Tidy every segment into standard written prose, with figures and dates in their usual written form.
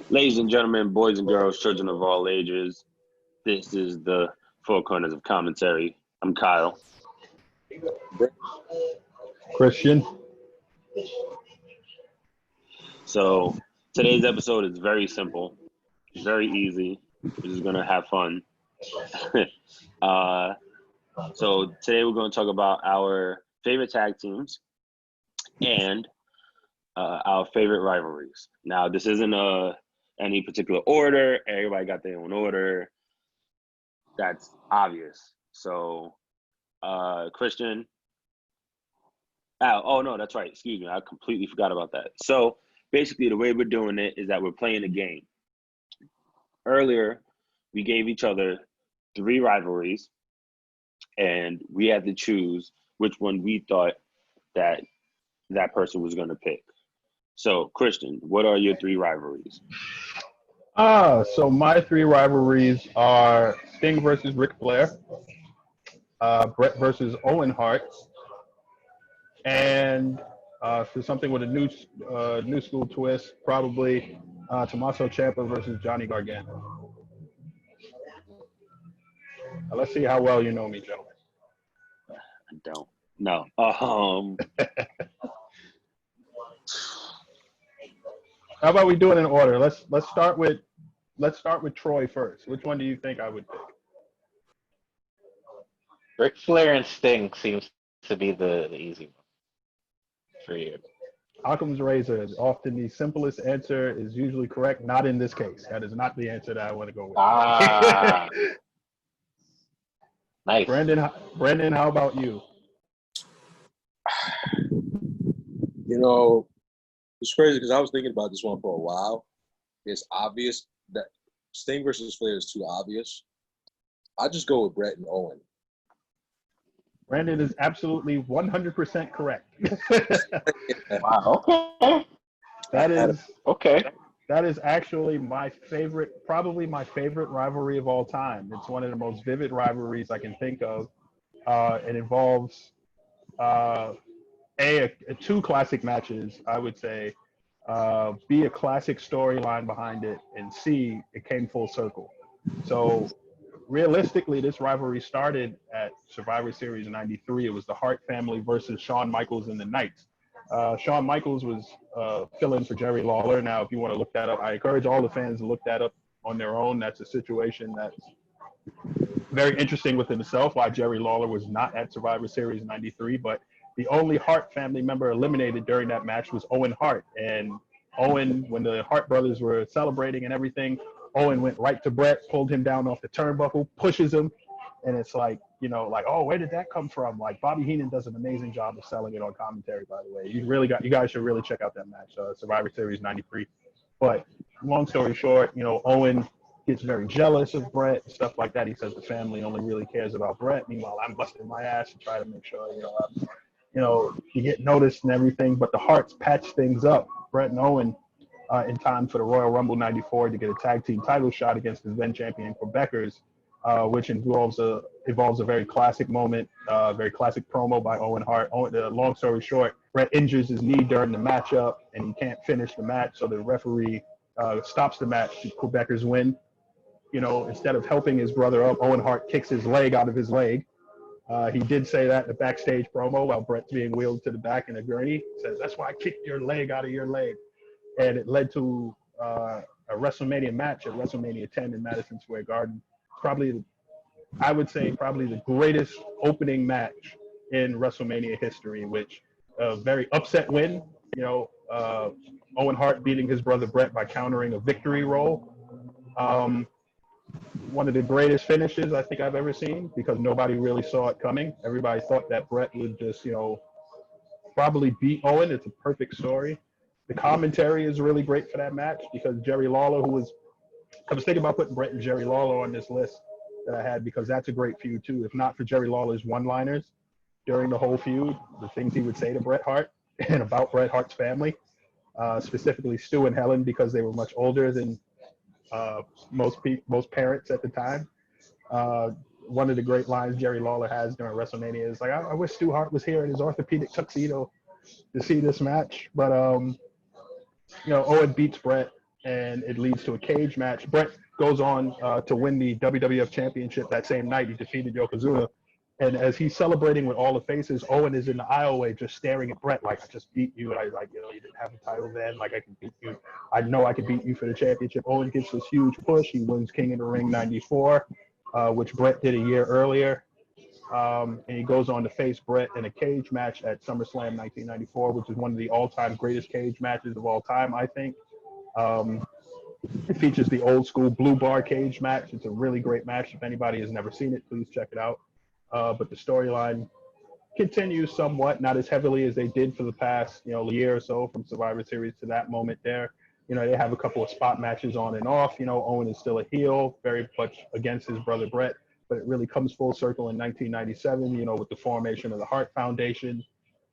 Ladies and gentlemen, boys and girls, children of all ages, this is the Four Corners of Commentary. I'm Kyle. Christian. So today's episode is very simple, very easy. We're just gonna have fun. So today we're going to talk about our favorite tag teams and our favorite rivalries. Now, this isn't any particular order. Everybody got their own order. That's obvious. So, Christian. Oh, no, that's right. Excuse me. I completely forgot about that. So, basically, the way we're doing it is that we're playing a game. Earlier, we gave each other 3 rivalries, and we had to choose which one we thought that person was going to pick. So, Christian, what are your 3 rivalries? So my 3 rivalries are Sting versus Ric Flair, Bret versus Owen Hart, and for something with a new school twist, probably Tommaso Ciampa versus Johnny Gargano. Let's see how well you know me, gentlemen. I don't. No. How about we do it in order? Let's start with Troy first. Which one do you think I would pick? Ric Flair and Sting seems to be the easy one for you. Occam's razor. Often the simplest answer is usually correct. Not in this case. That is not the answer that I want to go with. Nice. Brandon, how about you? You know, it's crazy because I was thinking about this one for a while. It's obvious that Sting versus Flair is too obvious. I just go with Bret and Owen. Brandon is absolutely 100% correct. Wow. Okay. That is actually my favorite, probably my favorite rivalry of all time. It's one of the most vivid rivalries I can think of. It involves 2 classic matches, I would say. B, a classic storyline behind it, and C, it came full circle. So realistically, this rivalry started at Survivor Series 93. It was the Hart family versus Shawn Michaels and the Knights. Shawn Michaels was filling for Jerry Lawler. Now, if you want to look that up, I encourage all the fans to look that up on their own. That's a situation that's very interesting within itself, why Jerry Lawler was not at Survivor Series 93. But the only Hart family member eliminated during that match was Owen Hart. And Owen, when the Hart brothers were celebrating and everything, Owen went right to Bret, pulled him down off the turnbuckle, pushes him. And it's like, oh, where did that come from? Like, Bobby Heenan does an amazing job of selling it on commentary, by the way. You guys should really check out that match, Survivor Series 93. But long story short, Owen gets very jealous of Bret, stuff like that. He says the family only really cares about Bret. Meanwhile, I'm busting my ass to try to make sure, you get noticed and everything. But the Harts patch things up, Bret and Owen, in time for the Royal Rumble 94 to get a tag team title shot against the then champion Quebecers. Which involves a very classic moment, very classic promo by Owen Hart. Long story short, Bret injures his knee during the matchup, and he can't finish the match, so the referee stops the match. The Quebecers win. Instead of helping his brother up, Owen Hart kicks his leg out of his leg. He did say that in the backstage promo while Bret's being wheeled to the back in a gurney. He says, "That's why I kicked your leg out of your leg." And it led to a WrestleMania match at WrestleMania 10 in Madison Square Garden. I would say probably the greatest opening match in WrestleMania history, which a very upset win, Owen Hart beating his brother Bret by countering a victory roll. One of the greatest finishes I think I've ever seen, because nobody really saw it coming. Everybody thought that Bret would just, probably beat Owen. It's a perfect story. The commentary is really great for that match because Jerry Lawler, I was thinking about putting Bret and Jerry Lawler on this list that I had because that's a great feud too. If not for Jerry Lawler's one-liners during the whole feud, the things he would say to Bret Hart and about Bret Hart's family, specifically Stu and Helen, because they were much older than most parents at the time. One of the great lines Jerry Lawler has during WrestleMania is like, I wish Stu Hart was here in his orthopedic tuxedo to see this match. But Owen beats Bret. and it leads to a cage match. Brett goes on to win the WWF Championship that same night. He defeated Yokozuna. And as he's celebrating with all the faces, Owen is in the aisleway just staring at Brett like, I just beat you. I like, you didn't have a title then. Like, I can beat you. I know I could beat you for the championship. Owen gets this huge push. He wins King of the Ring 94, which Brett did a year earlier. And he goes on to face Brett in a cage match at SummerSlam 1994, which is one of the all-time greatest cage matches of all time, I think. It features the old school blue bar cage match. It's a really great match. If anybody has never seen it, please check it out. But the storyline continues somewhat, not as heavily as they did for the past, year or so from Survivor Series to that moment there. They have a couple of spot matches on and off. Owen is still a heel, very much against his brother Brett, but it really comes full circle in 1997, with the formation of the Hart Foundation.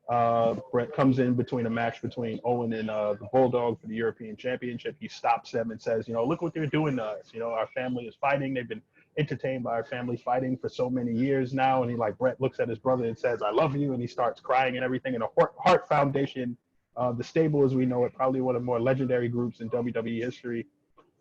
Brett comes in between a match between Owen and the Bulldog for the European Championship. He stops them and says, look what they're doing to us. Our family is fighting. They've been entertained by our family fighting for so many years now. And Brett looks at his brother and says, I love you. And he starts crying and everything. And the Hart Foundation, the stable as we know it, probably one of the more legendary groups in WWE history,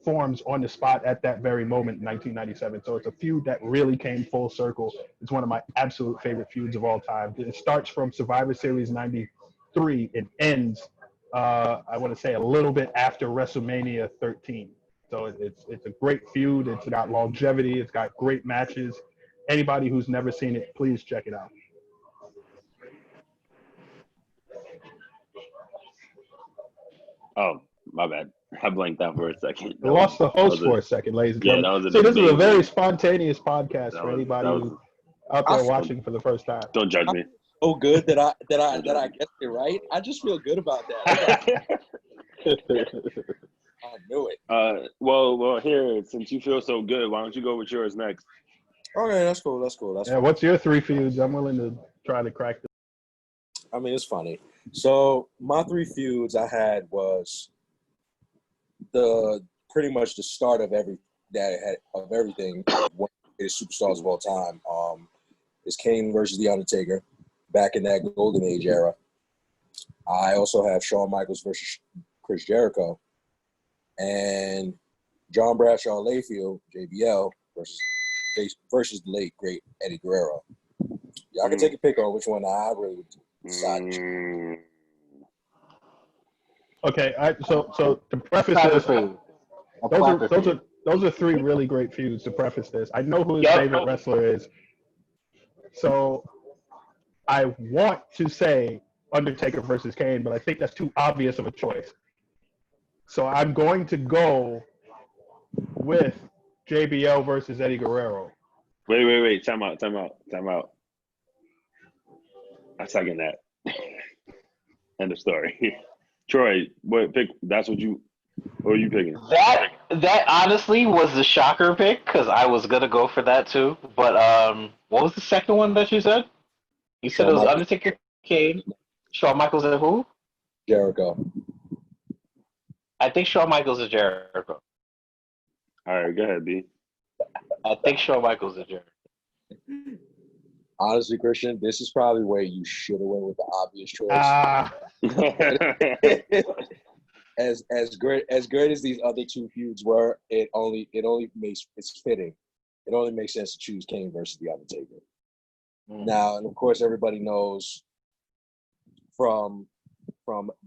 forms on the spot at that very moment in 1997. So it's a feud that really came full circle. It's one of my absolute favorite feuds of all time. It starts from Survivor Series 93. It ends, I want to say, a little bit after WrestleMania 13. So it's a great feud. It's got longevity. It's got great matches. Anybody who's never seen it, please check it out. Oh, my bad. I blanked out for a second. I lost the host for a second, ladies and gentlemen. That was See, this is a very spontaneous podcast for anybody was, who's out there watching for the first time. Don't judge me. So good that I guessed it right. I just feel good about that. I knew it. Well, here, since you feel so good, why don't you go with yours next? Okay, that's cool. Yeah, what's your 3 feuds? I'm willing to try to crack this. I mean, it's funny. So my 3 feuds I had was pretty much the start of everything. One of the greatest superstars of all time. Is Kane versus the Undertaker, back in that Golden Age era. I also have Shawn Michaels versus Chris Jericho, and John Bradshaw Layfield, JBL, versus the late great Eddie Guerrero. Y'all can take a pick on which one I really would decide. Okay, so to preface this, those are 3 really great feuds. To preface this, I know who his favorite wrestler is, so I want to say Undertaker versus Kane, but I think that's too obvious of a choice. So I'm going to go with JBL versus Eddie Guerrero. Wait. Time out. I second that. End of story. Troy, what pick? What are you picking? That honestly was the shocker pick because I was gonna go for that too. But what was the second one that you said? You said it was Undertaker, Kane, Shawn Michaels, and who? Jericho. I think Shawn Michaels is Jericho. All right, go ahead, B. I think Shawn Michaels is Jericho. Honestly, Christian, this is probably where you should have went with the obvious choice. As great as these other 2 feuds were, it's fitting. It only makes sense to choose Kane versus the Undertaker. Now, and of course, everybody knows from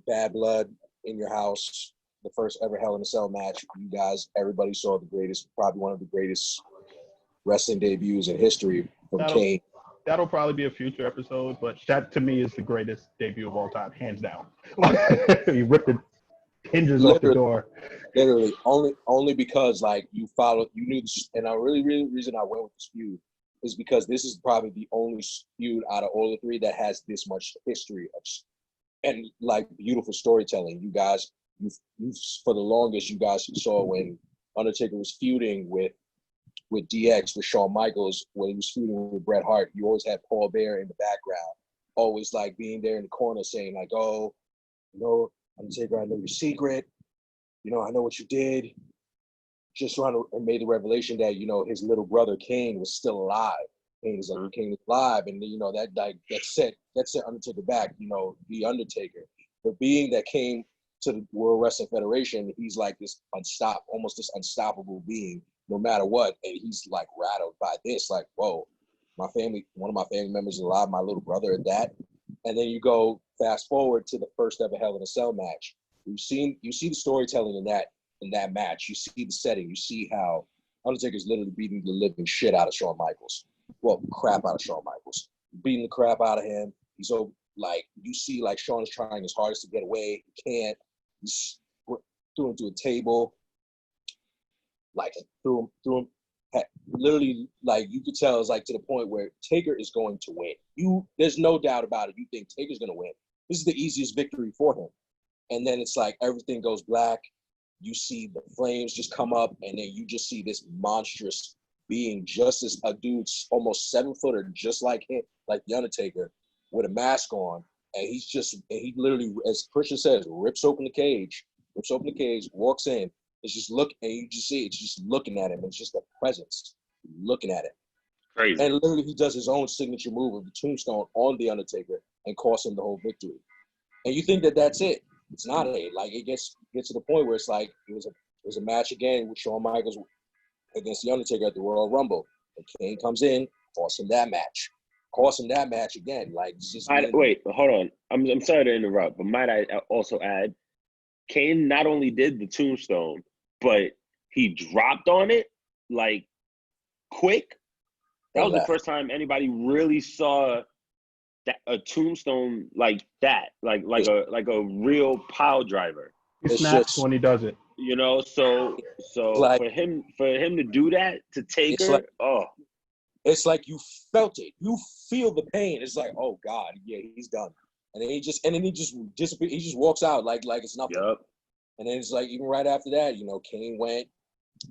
Bad Blood in Your House, the first ever Hell in a Cell match. Everybody saw probably one of the greatest wrestling debuts in history from Kane. That'll probably be a future episode, but that to me is the greatest debut of all time, hands down. He ripped the hinges off the door. Literally, only because you knew this, and the really reason I went with this feud is because this is probably the only feud out of all the 3 that has this much history and beautiful storytelling. You guys, you for the longest, you guys saw when Undertaker was feuding with DX, with Shawn Michaels, when he was feuding with Bret Hart, you always had Paul Bearer in the background, always being there in the corner saying oh, Undertaker, I know your secret. I know what you did. Just trying to made the revelation that, his little brother Kane was still alive. Kane is alive. And, that set Undertaker back, the Undertaker. But being that Kane to the World Wrestling Federation, he's like this almost this unstoppable being, no matter what. And he's like rattled by this, like, whoa, one of my family members is alive, my little brother at that. And then you go fast forward to the first ever Hell in a Cell match. You see the storytelling in that match. You see the setting. You see how Undertaker's literally beating the living shit out of Shawn Michaels. Well, crap out of Shawn Michaels. Beating the crap out of him. He's so like, you see like Shawn is trying his hardest to get away. He can't. He's threw him to a table. Like threw him. Literally, like you could tell, it's like to the point where Taker is going to win. There's no doubt about it. You think Taker's going to win. This is the easiest victory for him. And then it's like everything goes black. You see the flames just come up, and then you just see this monstrous being, just as a dude's almost 7-footer, just like him, like the Undertaker, with a mask on. And he literally, as Christian says, rips open the cage, walks in. It's just and you just see it's just looking at him. It's just a presence looking at it. Crazy. And literally, he does his own signature move of the tombstone on the Undertaker and costs him the whole victory. And you think that that's it. It's not it. Like, it gets to the point where it's like it was a match again with Shawn Michaels against the Undertaker at the Royal Rumble. And Kane comes in, costs him that match again. Like, it's just Wait, hold on. I'm sorry to interrupt, but might I also add, Kane not only did the tombstone, but he dropped on it like quick. That was the first time anybody really saw a tombstone like that, like a real pile driver. He snaps when he does it. You know, so like, for him to do that to Taker, it's like you felt it. You feel the pain. It's like, oh God, yeah, he's done. And then he just disappears. He just walks out like it's nothing. Yep. And then it's like, even right after that, Kane went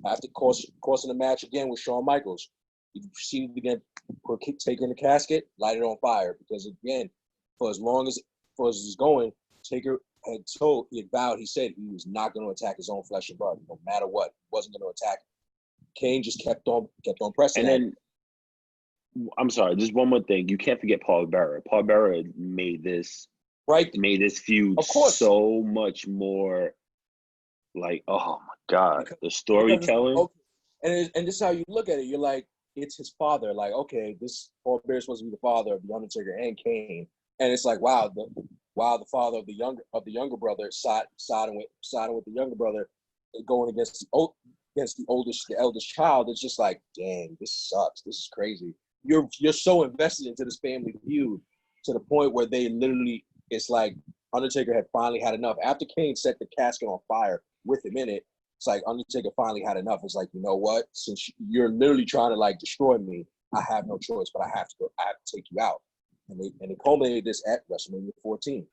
after crossing the match again with Shawn Michaels. He proceeded again, put Taker in the casket, light it on fire. Because again, for as it's going, Taker he vowed, he said he was not going to attack his own flesh and blood, no matter what. He wasn't going to attack him. Kane just kept on pressing. And then, I'm sorry, just one more thing. You can't forget Paul Bearer. Paul Bearer made this feud of course so much more. Like, oh my God, the storytelling. And this is how you look at it. You're like, it's his father. Like, okay, this Paul Bearer is supposed to be the father of the Undertaker and Kane, and it's like, wow, the father of the younger brother siding with the younger brother, going against the eldest child. It's just like, dang, this sucks. This is crazy. You're so invested into this family feud to the point where they literally, it's like Undertaker had finally had enough after Kane set the casket on fire with him in it. It's like Undertaker finally had enough. It's like, you know what? Since you're literally trying to like destroy me, I have no choice, but I have to take you out. And they culminated this at WrestleMania 14.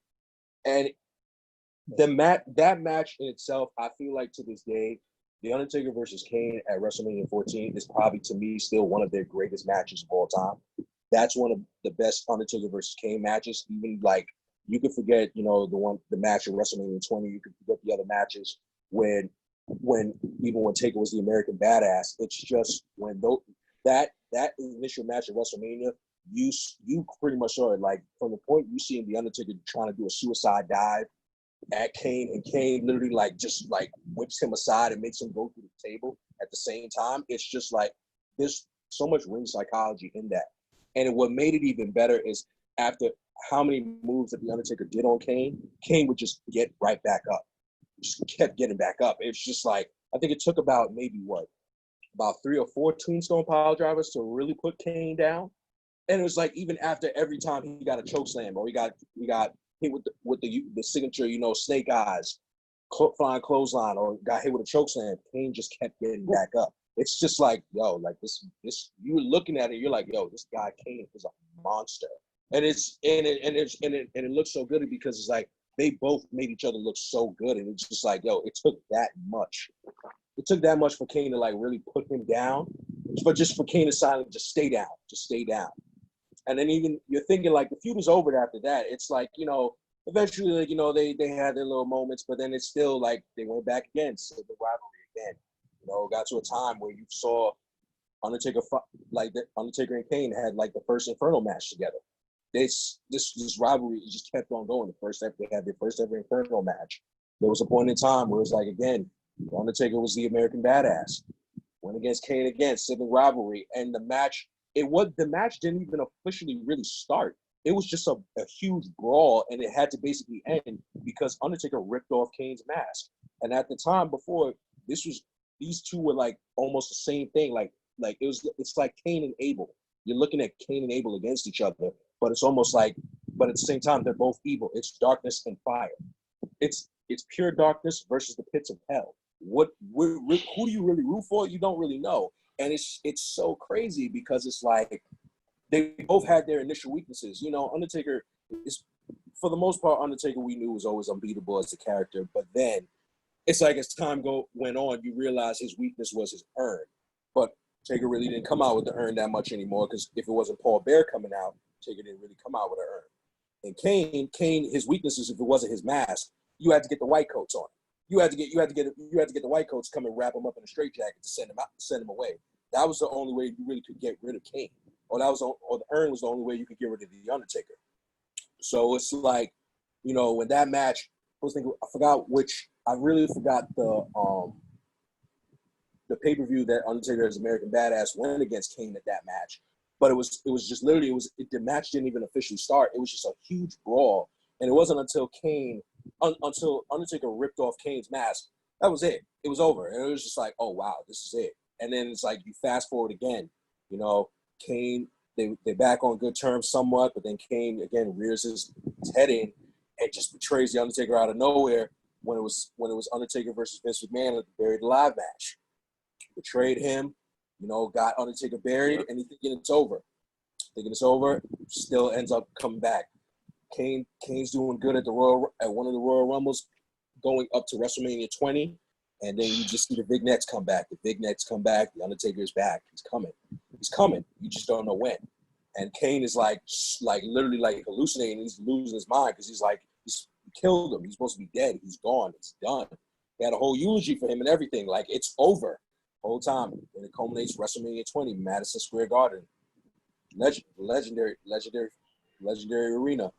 And that match in itself, I feel like to this day, the Undertaker versus Kane at WrestleMania 14 is probably, to me, still one of their greatest matches of all time. That's one of the best Undertaker versus Kane matches. Even like, you could forget, the match at WrestleMania 20. You could forget the other matches when Taker was the American Badass. It's just when that initial match at WrestleMania, you pretty much saw it. Like, from the point you see the Undertaker trying to do a suicide dive at Kane, and Kane literally just whips him aside and makes him go through the table at the same time. It's just like, there's so much ring psychology in that. And what made it even better is, after how many moves that the Undertaker did on Kane, Kane would just get right back up. Just kept getting back up. It's just like, I think it took about 3 or 4 tombstone pile drivers to really put Kane down. And it was like, even after every time he got a choke slam, or he got hit with the signature, snake eyes, flying clothesline, or got hit with a choke slam, Kane just kept getting back up. It's just like, yo, like this you're looking at it, you're like, yo, this guy Kane is a monster. And it looks so good because it's like they both made each other look so good, and it's just like, yo, it took that much. It took that much for Kane to like really put him down, but just for Kane to silently just stay down. And then even you're thinking like the feud is over after that. It's like, eventually, like, they had their little moments, but then it's still like they went back again, so the rivalry again. Got to a time where you saw Undertaker and Kane had like the first Inferno match together. This rivalry just kept on going. They had their first ever Inferno match. There was a point in time where it's like, again, the Undertaker was the American badass. Went against Kane again, sibling rivalry, and the match. The match didn't even officially really start. It was just a huge brawl, and it had to basically end because Undertaker ripped off Kane's mask. And at the time before, these two were like almost the same thing. It's like Kane and Abel. You're looking at Cain and Abel against each other, but it's almost like, but at the same time, they're both evil. It's darkness and fire. It's pure darkness versus the pits of hell. Who do you really root for? You don't really know. And it's so crazy because it's like they both had their initial weaknesses. You know, Undertaker is, for the most part, Undertaker we knew was always unbeatable as a character, but then it's like as time went on, you realize his weakness was his urn. But Taker really didn't come out with the urn that much anymore because if it wasn't Paul Bear coming out, Taker didn't really come out with an urn. And Kane, his weaknesses, if it wasn't his mask, you had to get the white coats on. You had to get the white coats come and wrap him up in a straitjacket to send him away. That was the only way you really could get rid of Kane, or the urn was the only way you could get rid of the Undertaker. So it's like, you know, when that match, I really forgot the pay-per-view that Undertaker as American Badass went against Kane at that match. But it was just literally, the match didn't even officially start. It was just a huge brawl. And it wasn't until until Undertaker ripped off Kane's mask, that was it. It was over. And it was just like, oh, wow, this is it. And then it's like you fast forward again, you know, Kane, they back on good terms somewhat, but then Kane, again, rears his head in and just betrays the Undertaker out of nowhere when it was Undertaker versus Vince McMahon at the Buried Alive match. Betrayed him, you know, got Undertaker buried, and he's thinking it's over. Still ends up coming back. Kane's doing good at one of the Royal Rumbles, going up to WrestleMania 20, and then you just see the Vignettes come back. The Undertaker is back. He's coming. You just don't know when. And Kane is like literally like hallucinating. He's losing his mind because he's like, he's killed him. He's supposed to be dead. He's gone. It's done. They had a whole eulogy for him and everything. Like, it's over. Whole time, and it culminates WrestleMania 20, Madison Square Garden, legendary arena.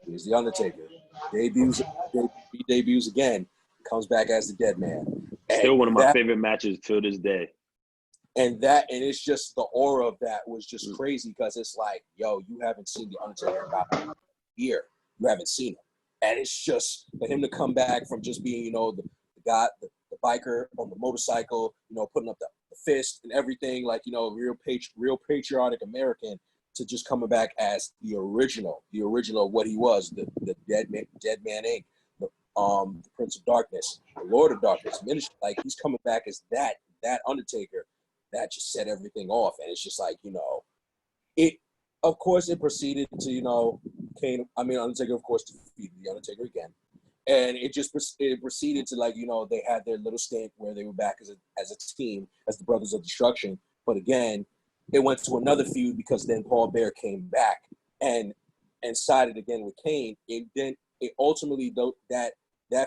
Here's the Undertaker, debuts again, comes back as the Dead Man. Still one of my favorite matches to this day. And it's just the aura of that was just crazy because it's like, yo, you haven't seen the Undertaker in about a year. You haven't seen him, and it's just for him to come back from just being, you know, the guy. The biker on the motorcycle, you know, putting up the fist and everything, like, you know, real patriotic American, to just coming back as the original of what he was, the Dead Man Inc., the Prince of Darkness, the Lord of Darkness, Ministry. Like, he's coming back as that Undertaker. That just set everything off, and it's just like, you know, of course it proceeded to, you know, Undertaker, of course, defeated the Undertaker again. And it proceeded to, like, you know, they had their little stint where they were back as a team, as the Brothers of Destruction. But again, it went to another feud because then Paul Bear came back and sided again with Kane. It ultimately, though, that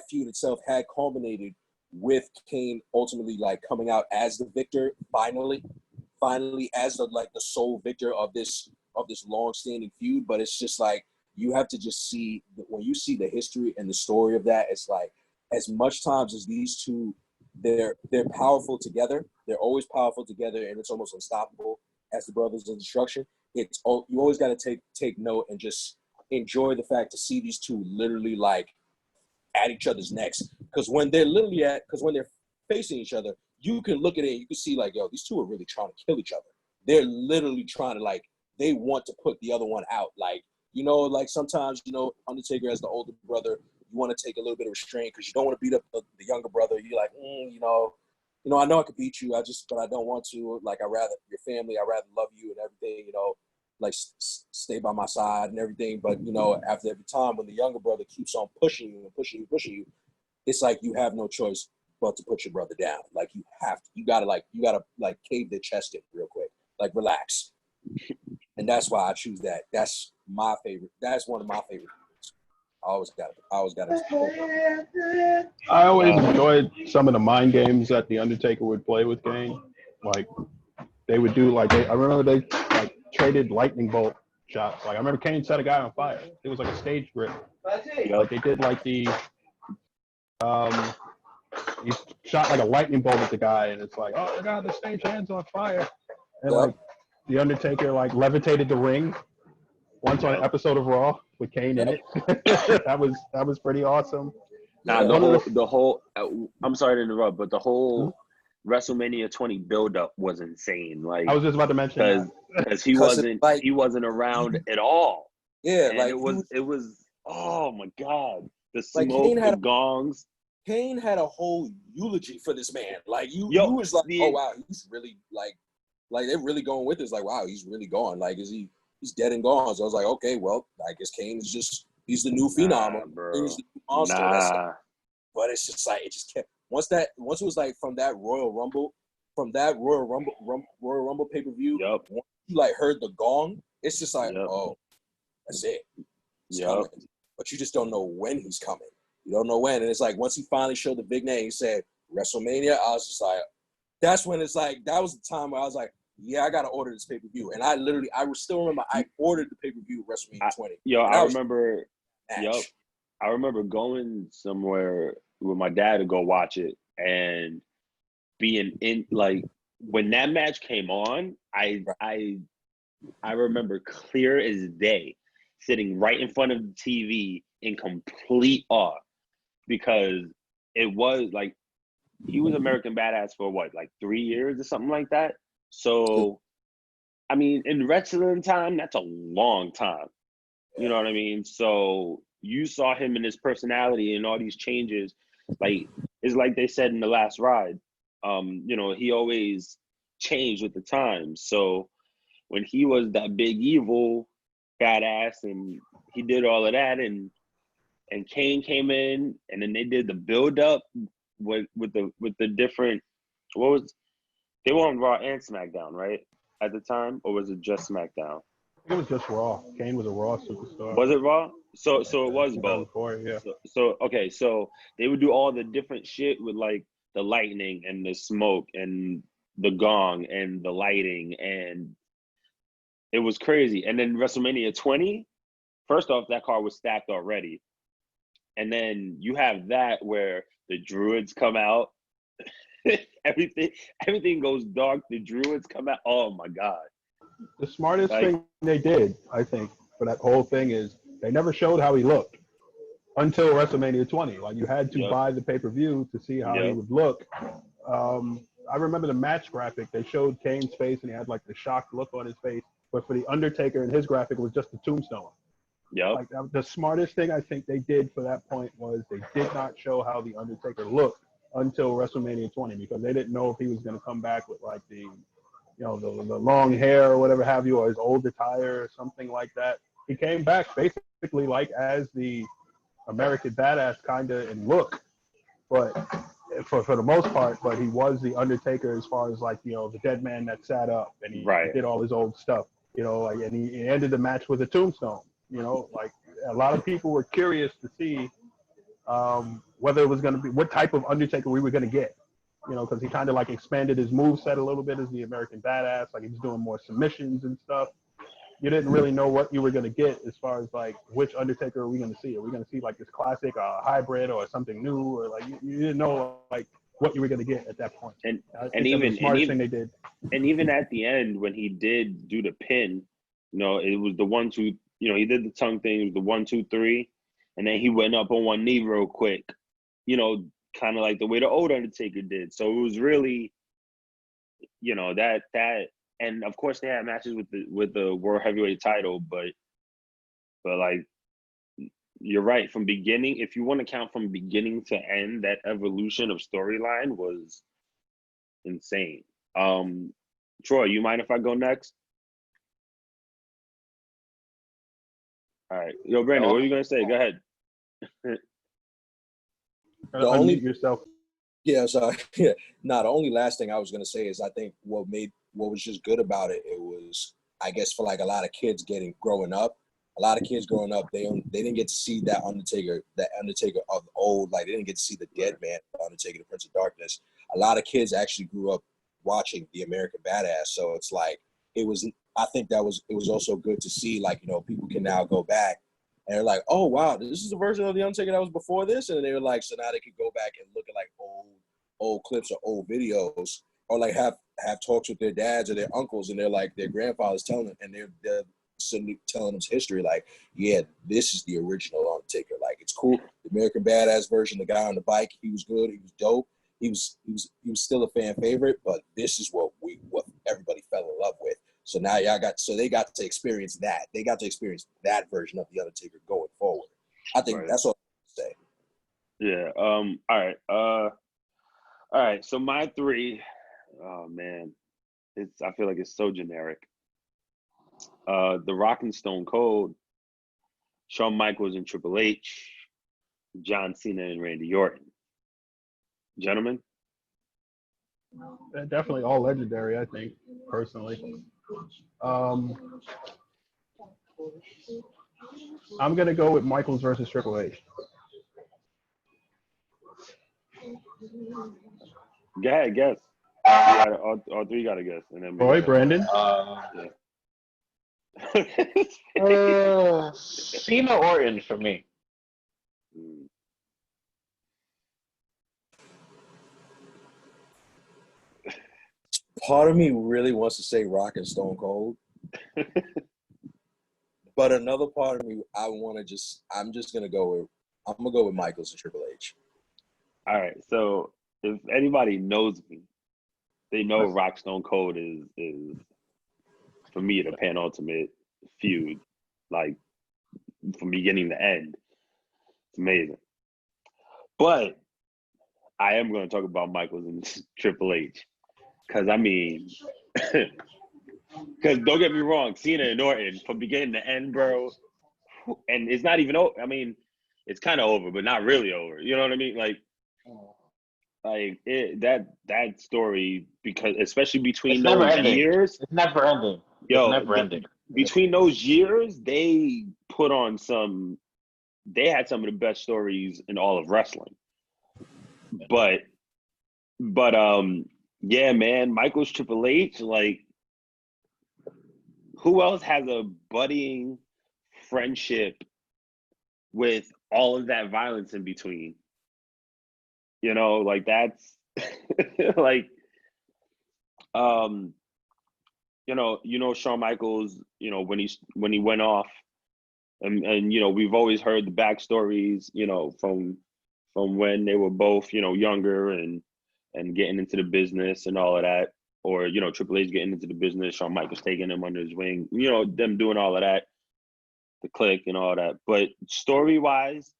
feud itself had culminated with Kane ultimately, like, coming out as the victor, finally as the sole victor of this long-standing feud. But it's just like, you have to just see, when you see the history and the story of that, it's like, as much times as these two, they're powerful together. They're always powerful together, and it's almost unstoppable as the Brothers of Destruction. You always got to take note and just enjoy the fact to see these two literally, like, at each other's necks. Because when they're facing each other, you can look at it and you can see, like, yo, these two are really trying to kill each other. They're literally trying to, like, they want to put the other one out. Like, you know, like, sometimes, you know, Undertaker as the older brother, you want to take a little bit of restraint because you don't want to beat up the younger brother. You're like, you know, I know I could beat you, but I don't want to. Like, I rather your family, I rather love you and everything, you know, like, stay by my side and everything. But, you know, after every time when the younger brother keeps on pushing you, it's like you have no choice but to put your brother down. Like, you gotta cave their chest in real quick, like, relax. And that's why I choose that. That's my favorite. That's one of my favorite. I always got it. I always enjoyed some of the mind games that the Undertaker would play with Kane. Like, they would do, like, I remember they, like, traded lightning bolt shots. Like, I remember Kane set a guy on fire. It was like a stage grip. Like, they did, like, the um, he shot like a lightning bolt at the guy, and it's like, oh my God, the stage hand's on fire. And like the Undertaker like levitated the ring once on an episode of Raw with Kane in it. that was pretty awesome. Nah, the whole I'm sorry to interrupt, but the whole WrestleMania 20 build-up was insane. Like I was just about to mention because he wasn't around at all. Yeah, and like it was oh my God, the like smoke, the gongs. Kane had a whole eulogy for this man. Like you was like, oh wow, he's really like they're really going with this. Like wow, he's really gone. Like he's dead and gone. So I was like, okay, well, I guess Kane is he's the new phenom, bro. He's the new monster. But it's just like it just kept once it was like from that Royal Rumble pay-per-view. Yep. Once you like heard the gong, it's just like oh, that's it. He's coming, but you just don't know when he's coming. You don't know when, and it's like once he finally showed the big name, he said WrestleMania. I was just like, that's when it's like that was the time where I was like, yeah, I gotta order this pay-per-view, and I still remember I ordered the pay-per-view WrestleMania 20. I remember. Yep. I remember going somewhere with my dad to go watch it and being in like when that match came on, I remember clear as day sitting right in front of the TV in complete awe because it was like he was American Badass for what, like 3 years or something like that. So I mean, in wrestling time, that's a long time. You know what I mean? So you saw him in his personality and all these changes. Like it's like they said in the last ride. You know, he always changed with the times. So when he was that big evil badass and he did all of that and Kane came in and then they did the build up with the different they were on Raw and SmackDown, right? At the time, or was it just SmackDown? It was just Raw. Kane was a Raw superstar. Was it Raw? So it was both. Yeah. So okay, so they would do all the different shit with like the lightning and the smoke and the gong and the lighting, and it was crazy. And then WrestleMania 20, first off, that card was stacked already. And then you have that where the Druids come out. everything goes dark. The Druids come out. Oh my God. The smartest thing they did, I think, for that whole thing is they never showed how he looked until WrestleMania 20. Like you had to buy the pay-per-view to see how he would look. I remember the match graphic. They showed Kane's face and he had like the shocked look on his face. But for the Undertaker and his graphic, it was just a tombstone. Yeah. Like the smartest thing I think they did for that point was they did not show how the Undertaker looked until WrestleMania 20 because they didn't know if he was going to come back with like the the long hair or whatever have you, or his old attire or something like that. He came back basically like as the American Badass kind of in look, but for the most part, but he was the Undertaker as far as like, the dead man that sat up and he did all his old stuff, and he ended the match with a tombstone, like a lot of people were curious to see whether it was going to be, what type of Undertaker we were going to get. Because he kind of like expanded his moveset a little bit as the American Badass. Like he was doing more submissions and stuff. You didn't really know what you were going to get as far as like which Undertaker are we going to see? Are we going to see like this classic hybrid or something new? Or like you didn't know like what you were going to get at that point. And even the smartest thing they did. And even at the end when he did do the pin, it was the 1, 2. He did the tongue thing. It was the 1, 2, 3, and then he went up on one knee real quick. Kind of like the way the old Undertaker did. So it was really, that, and of course they had matches with the World Heavyweight title, but like, you're right. From beginning, if you want to count from beginning to end, that evolution of storyline was insane. Troy, you mind if I go next? All right. Yo, Brandon, what were you going to say? Go ahead. Unmute yourself. Yeah, sorry. Yeah. The only last thing I was gonna say is I think what was just good about it, it was, I guess, for like a lot of kids growing up, they didn't get to see that Undertaker of old, like they didn't get to see the dead man, Undertaker, the Prince of Darkness. A lot of kids actually grew up watching the American Badass. So it's like I think it was also good to see, like, people can now go back And they're like, oh wow, this is a version of the Undertaker that was before this, and they were like, so now they can go back and look at like old clips or old videos, or like have talks with their dads or their uncles and their grandfathers telling them, and they're telling them history. Like, yeah, this is the original Undertaker. Like, it's cool. The American Badass version, the guy on the bike, he was good. He was dope. He was still a fan favorite, but this is what everybody fell in love with. So now they got to experience that. They got to experience that version of the Undertaker going forward. I think that's all I say. Yeah. All right. All right. So my three, oh man, I feel like it's so generic. The Rock and Stone Cold, Shawn Michaels and Triple H, John Cena and Randy Orton. Gentlemen? Definitely all legendary, I think, personally. I'm going to go with Michaels versus Triple H. Go ahead, guess. All three got to guess. And then Roy, Brandon? Cena Orton for me. Part of me really wants to say Rock and Stone Cold. But another part of me, I'm just gonna go with Michaels and Triple H. All right. So if anybody knows me, they know Rock Stone Cold is for me the penultimate feud, like from beginning to end. It's amazing. But I am going to talk about Michaels and Triple H because I mean, because don't get me wrong, Cena and Orton from beginning to end, bro. And it's not even over. I mean, it's kind of over, but not really over. You know what I mean? Like that story, because especially between those years, it's never ending. It's never ending. Between those years, they had some of the best stories in all of wrestling. But yeah, man, Michaels Triple H, like, who else has a budding friendship with all of that violence in between? You know, like that's like Shawn Michaels, when he went off, and we've always heard the backstories, from when they were both, younger and getting into the business and all of that, or Triple H getting into the business, Shawn Michaels taking him under his wing, them doing all of that, the click and all that. But story wise,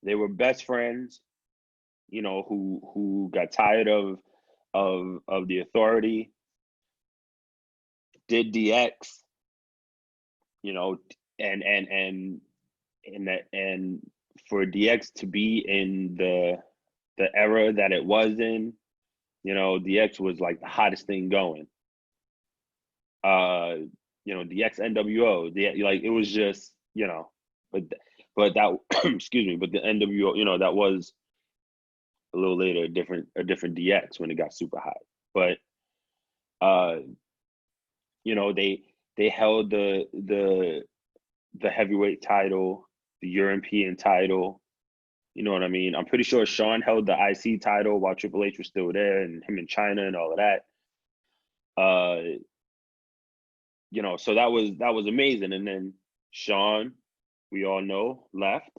they were best friends, who got tired of the authority, did DX, and for DX to be in the era that it was in, DX was like the hottest thing going. DX NWO, like it was just, but that excuse me, but the NWO, that was a little later, a different DX when it got super hot. But they held the heavyweight title, the European title. You know what I mean? I'm pretty sure Shawn held the IC title while Triple H was still there, and him in China and all of that. So that was amazing. And then Shawn, we all know, left.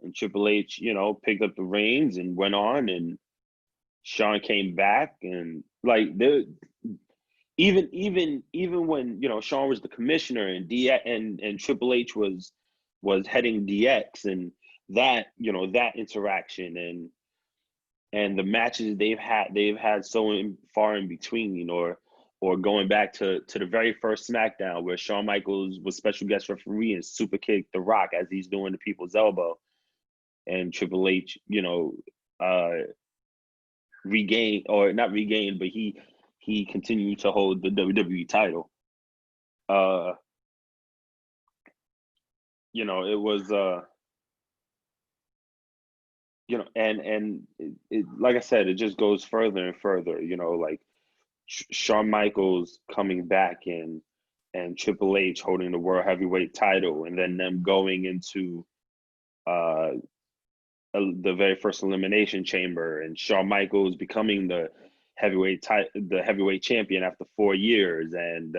And Triple H, picked up the reins and went on, and Shawn came back, and like even when Shawn was the commissioner and and Triple H was heading DX, and that that interaction and the matches they've had so far in between, or going back to the very first SmackDown where Shawn Michaels was special guest referee and super kicked The Rock as he's doing the people's elbow, and Triple H, regained, or not regained, but he continued to hold the WWE title. It was and it, like I said, it just goes further and further, like Shawn Michaels coming back in, and Triple H holding the World Heavyweight title, and then them going into the very first Elimination Chamber, and Shawn Michaels becoming the heavyweight champion after 4 years, and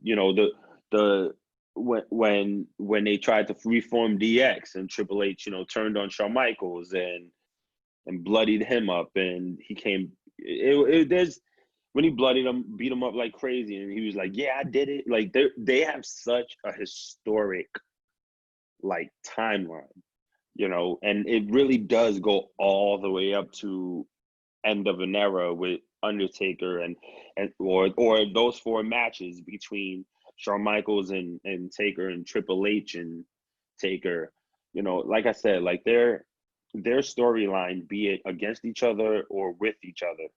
you know the when they tried to reform DX, and Triple H, you know, turned on Shawn Michaels and bloodied him up, and he came. There's when he bloodied him, beat him up like crazy, and he was like, "Yeah, I did it." Like they have such a historic like timeline, you know, and it really does go all the way up to end of an era with Undertaker and or those 4 matches between Shawn Michaels and Taker, and Triple H and Taker. You know, like I said, like their storyline, be it against each other or with each other,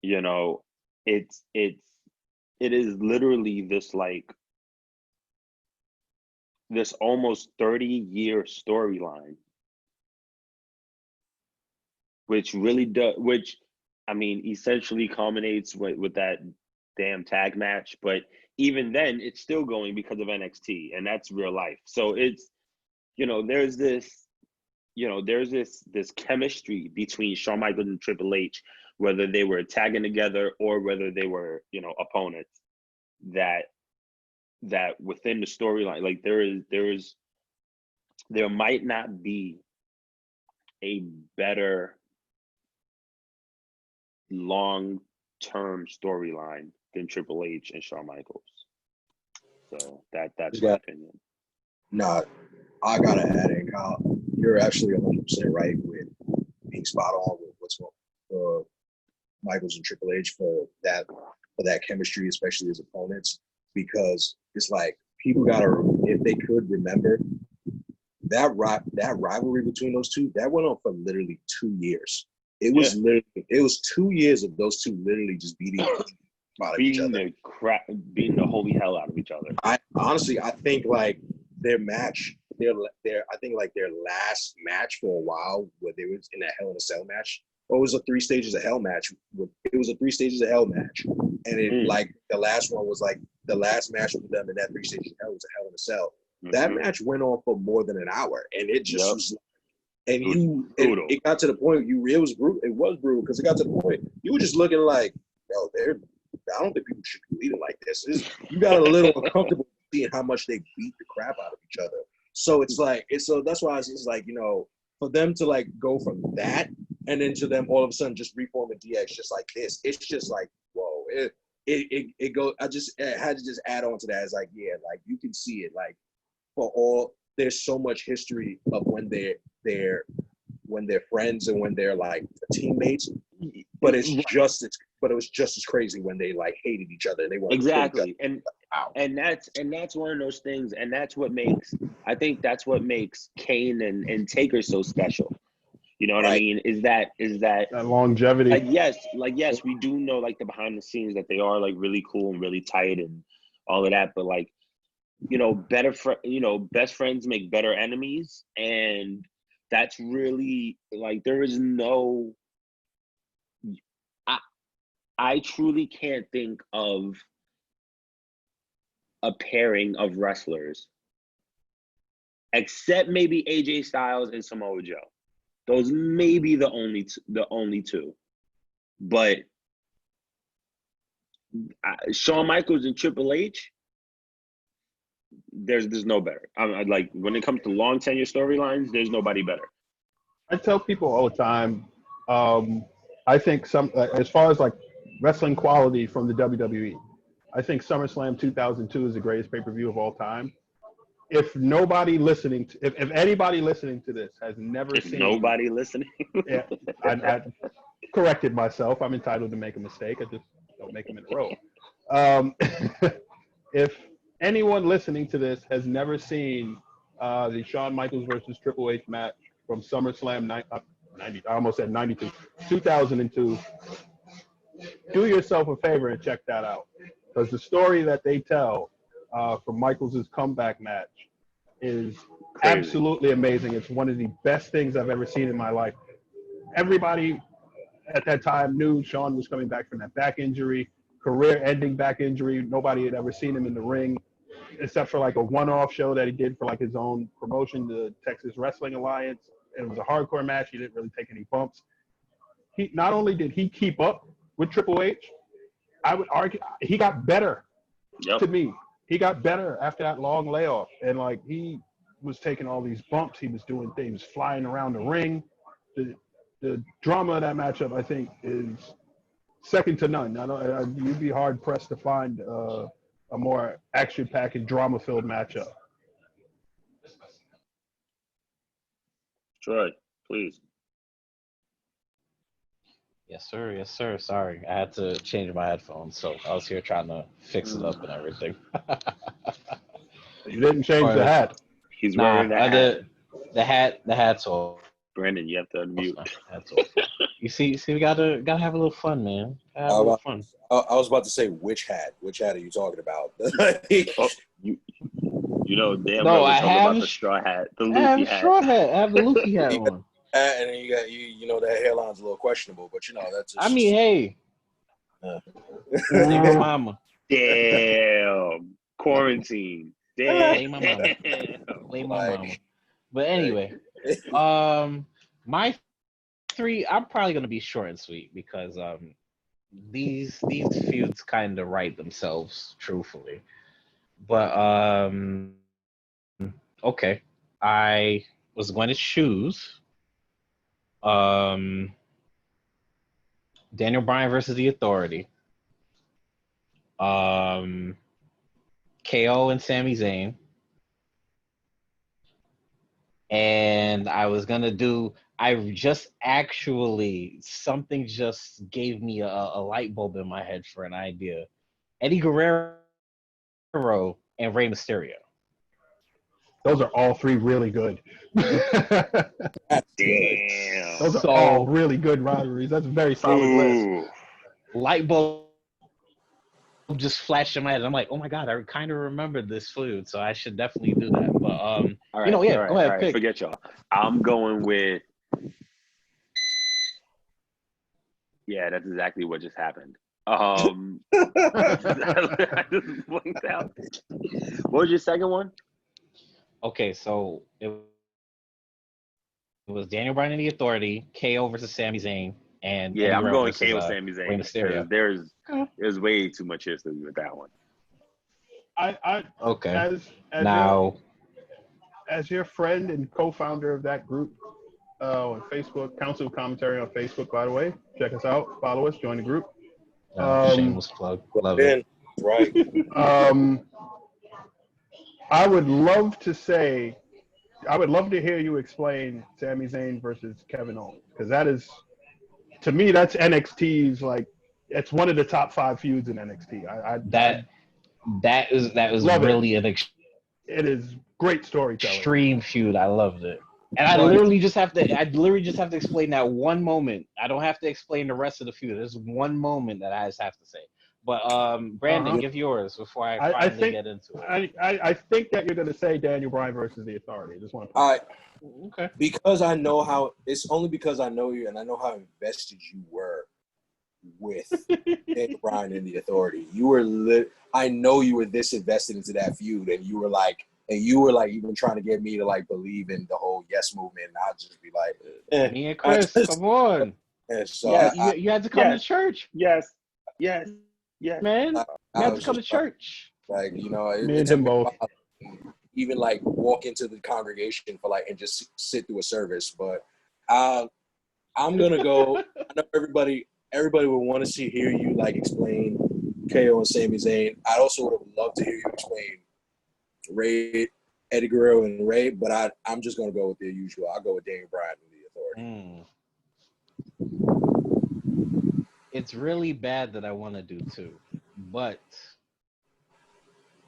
you know, it is literally this like this almost 30-year storyline, which I mean, essentially culminates with that damn tag match. But even then, it's still going because of NXT, and that's real life. So it's, you know, there's this chemistry between Shawn Michaels and Triple H, whether they were tagging together or whether they were, you know, opponents, that within the storyline, like there might not be a better long-term storyline than Triple H and Shawn Michaels. So that's my opinion. Nah, I gotta add in, Kyle. You're actually 100% right with being spot on with what's going for Michaels and Triple H for that chemistry, especially as opponents, because it's like people gotta, if they could remember that rivalry between those two, that went on for literally 2 years. It was 2 years of those two literally just beating each other. Beating the holy hell out of each other. I honestly, I think like their match, I think like their last match for a while, where they was in a Hell in a Cell match, or it was a 3 stages of Hell match. It was a 3 stages of Hell match, and it like the last one was like the last match with them in that 3 stages of Hell was a Hell in a Cell. Mm-hmm. That match went on for more than an hour, and it just was. And it got to the point it was brutal. It was brutal because it got to the point you were just looking like, yo, I don't think people should be leading like this. You got a little uncomfortable seeing how much they beat the crap out of each other. So it's like so that's why it's like, you know, for them to like go from that and then to them all of a sudden just reform a DX just like this, it's just like, whoa, it goes. I had to just add on to that. It's like, yeah, like you can see it like for all. There's so much history of when they're friends and when they're like teammates, but it was just as crazy when they like hated each other and they wanted exactly to and that's one of those things, and that's what makes Kane and Taker so special. You know what I mean? Is that longevity? Like yes, we do know like the behind the scenes that they are like really cool and really tight and all of that, but like, you know, best friends make better enemies, and that's really like there is no. I truly can't think of a pairing of wrestlers except maybe AJ Styles and Samoa Joe. Those may be the only two, but Shawn Michaels and Triple H. There's no better. I like when it comes to long tenure storylines, there's nobody better. I tell people all the time, I think as far as like wrestling quality from the WWE, I think SummerSlam 2002 is the greatest pay-per-view of all time. If anybody listening to this has never seen, nobody listening, yeah, I corrected myself. I'm entitled to make a mistake. I just don't make them in a row. If anyone listening to this has never seen the Shawn Michaels versus Triple H match from SummerSlam 90, I almost said 92, 2002, do yourself a favor and check that out, because the story that they tell from Michaels' comeback match is crazy. Absolutely amazing. It's one of the best things I've ever seen in my life. everybody at that time knew Sean was coming back from that back injury, career-ending back injury. Nobody had ever seen him in the ring, except for like a one-off show that he did for like his own promotion, the Texas Wrestling Alliance. It was a hardcore match. He didn't really take any bumps. He not only did he keep up with Triple H, I would argue he got better. Yep. To me, he got better after that long layoff, and like he was taking all these bumps. He was doing things, flying around the ring. The drama of that matchup, I think, is second to none. You'd be hard pressed to find a more action-packed, drama-filled matchup. Troy, please. Yes, sir. Yes, sir. Sorry, I had to change my headphones, so I was here trying to fix it up and everything. You didn't change the hat. He's wearing that hat. The hat's off. Brandon, you have to unmute. That's off. You see, we gotta have a little fun, man. Have a little fun. I was about to say which hat. Which hat are you talking about? You know, damn No, well we're I talking have about the straw hat, the I have Luffy a hat. straw hat. I have the Luffy hat on. And then you got you know that hairline's a little questionable, but you know that's. I mean, hey, blame my mama. Damn. Quarantine. Damn. Blame my mama. Blame my mama. But anyway, my three, I'm probably gonna be short and sweet because these feuds kind of write themselves, truthfully. But okay, I was going to choose Daniel Bryan versus The Authority, KO and Sami Zayn, and I was gonna do. Something just gave me a light bulb in my head for an idea. Eddie Guerrero and Rey Mysterio. Those are all three really good. Damn. Those are all really good rivalries. That's a very solid list. Light bulb just flashed in my head. I'm like, oh my god, I kind of remembered this feud, so I should definitely do that. But all right, go ahead, pick. Forget y'all. I'm going with. Yeah, that's exactly what just happened. I just blinked out. What was your second one? Okay, so it was Daniel Bryan and The Authority, KO versus Sami Zayn, and Yeah, Eddie I'm Guerrero going versus, KO Sami Zayn. Rey Mysterio. There's way too much history with that one. Okay. As your friend and co-founder of that group on Facebook, Council of Commentary on Facebook, by the way, check us out, follow us, join the group. Shameless plug. Love it. Right. I would love to hear you explain Sami Zayn versus Kevin Owens, because that is, to me, that's NXT's it's one of the top 5 feuds in NXT. That is really it is great storytelling. Extreme feud. I loved it. And I literally just have to explain that one moment. I don't have to explain the rest of the feud. There's one moment that I just have to say. But Brandon, give yours before I finally get into it. I think that you're going to say Daniel Bryan versus The Authority. Just want to. Okay. Because I know how. It's only because I know you and I know how invested you were with Daniel Bryan and The Authority. You were I know you were this invested into that feud, and you were like even trying to get me to believe in the whole yes movement. And I'll just be like, me and Chris, come on. So you had to come to church. Yes, man. You had to come to church. Me and him both. Even walk into the congregation for and just sit through a service. But I'm gonna go. I know everybody would want to hear you explain KO and Sami Zayn. I also would have loved to hear you explain Eddie Guerrero and Ray, but I'm just gonna go with the usual. I'll go with Daniel Bryan and The Authority. It's really bad that I want to do two, but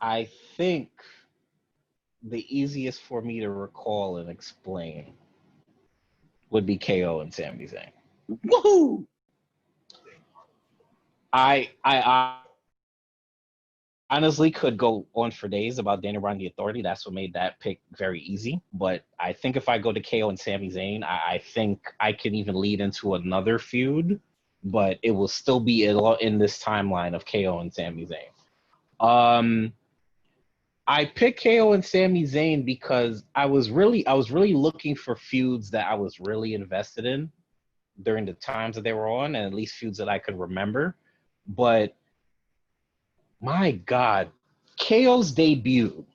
I think the easiest for me to recall and explain would be KO and Sami Zayn. Woohoo! I honestly could go on for days about Daniel Bryan, the Authority. That's what made that pick very easy. But I think if I go to KO and Sami Zayn, I think I can even lead into another feud, but it will still be in this timeline of KO and Sami Zayn. I picked KO and Sami Zayn because I was really looking for feuds that I was really invested in during the times that they were on, and at least feuds that I could remember. But my God, KO's debut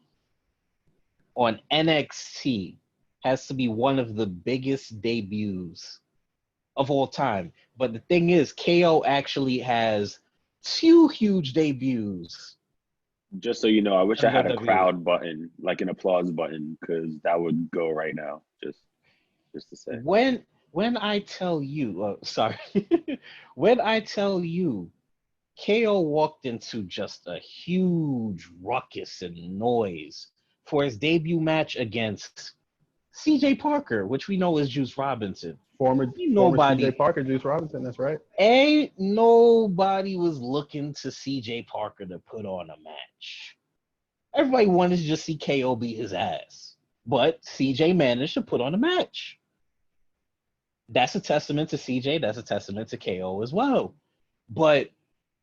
on NXT has to be one of the biggest debuts of all time. But the thing is, KO actually has two huge debuts. Just so you know, I wish I had a WWE. crowd button, like an applause button, because that would go right now. Just to say. When I tell you, sorry, when I tell you, KO walked into just a huge ruckus and noise for his debut match against CJ Parker, which we know is Juice Robinson. Former CJ Parker, Juice Robinson, that's right. Ain't nobody was looking to CJ Parker to put on a match. Everybody wanted to just see KO beat his ass. But CJ managed to put on a match. That's a testament to CJ. That's a testament to KO as well. But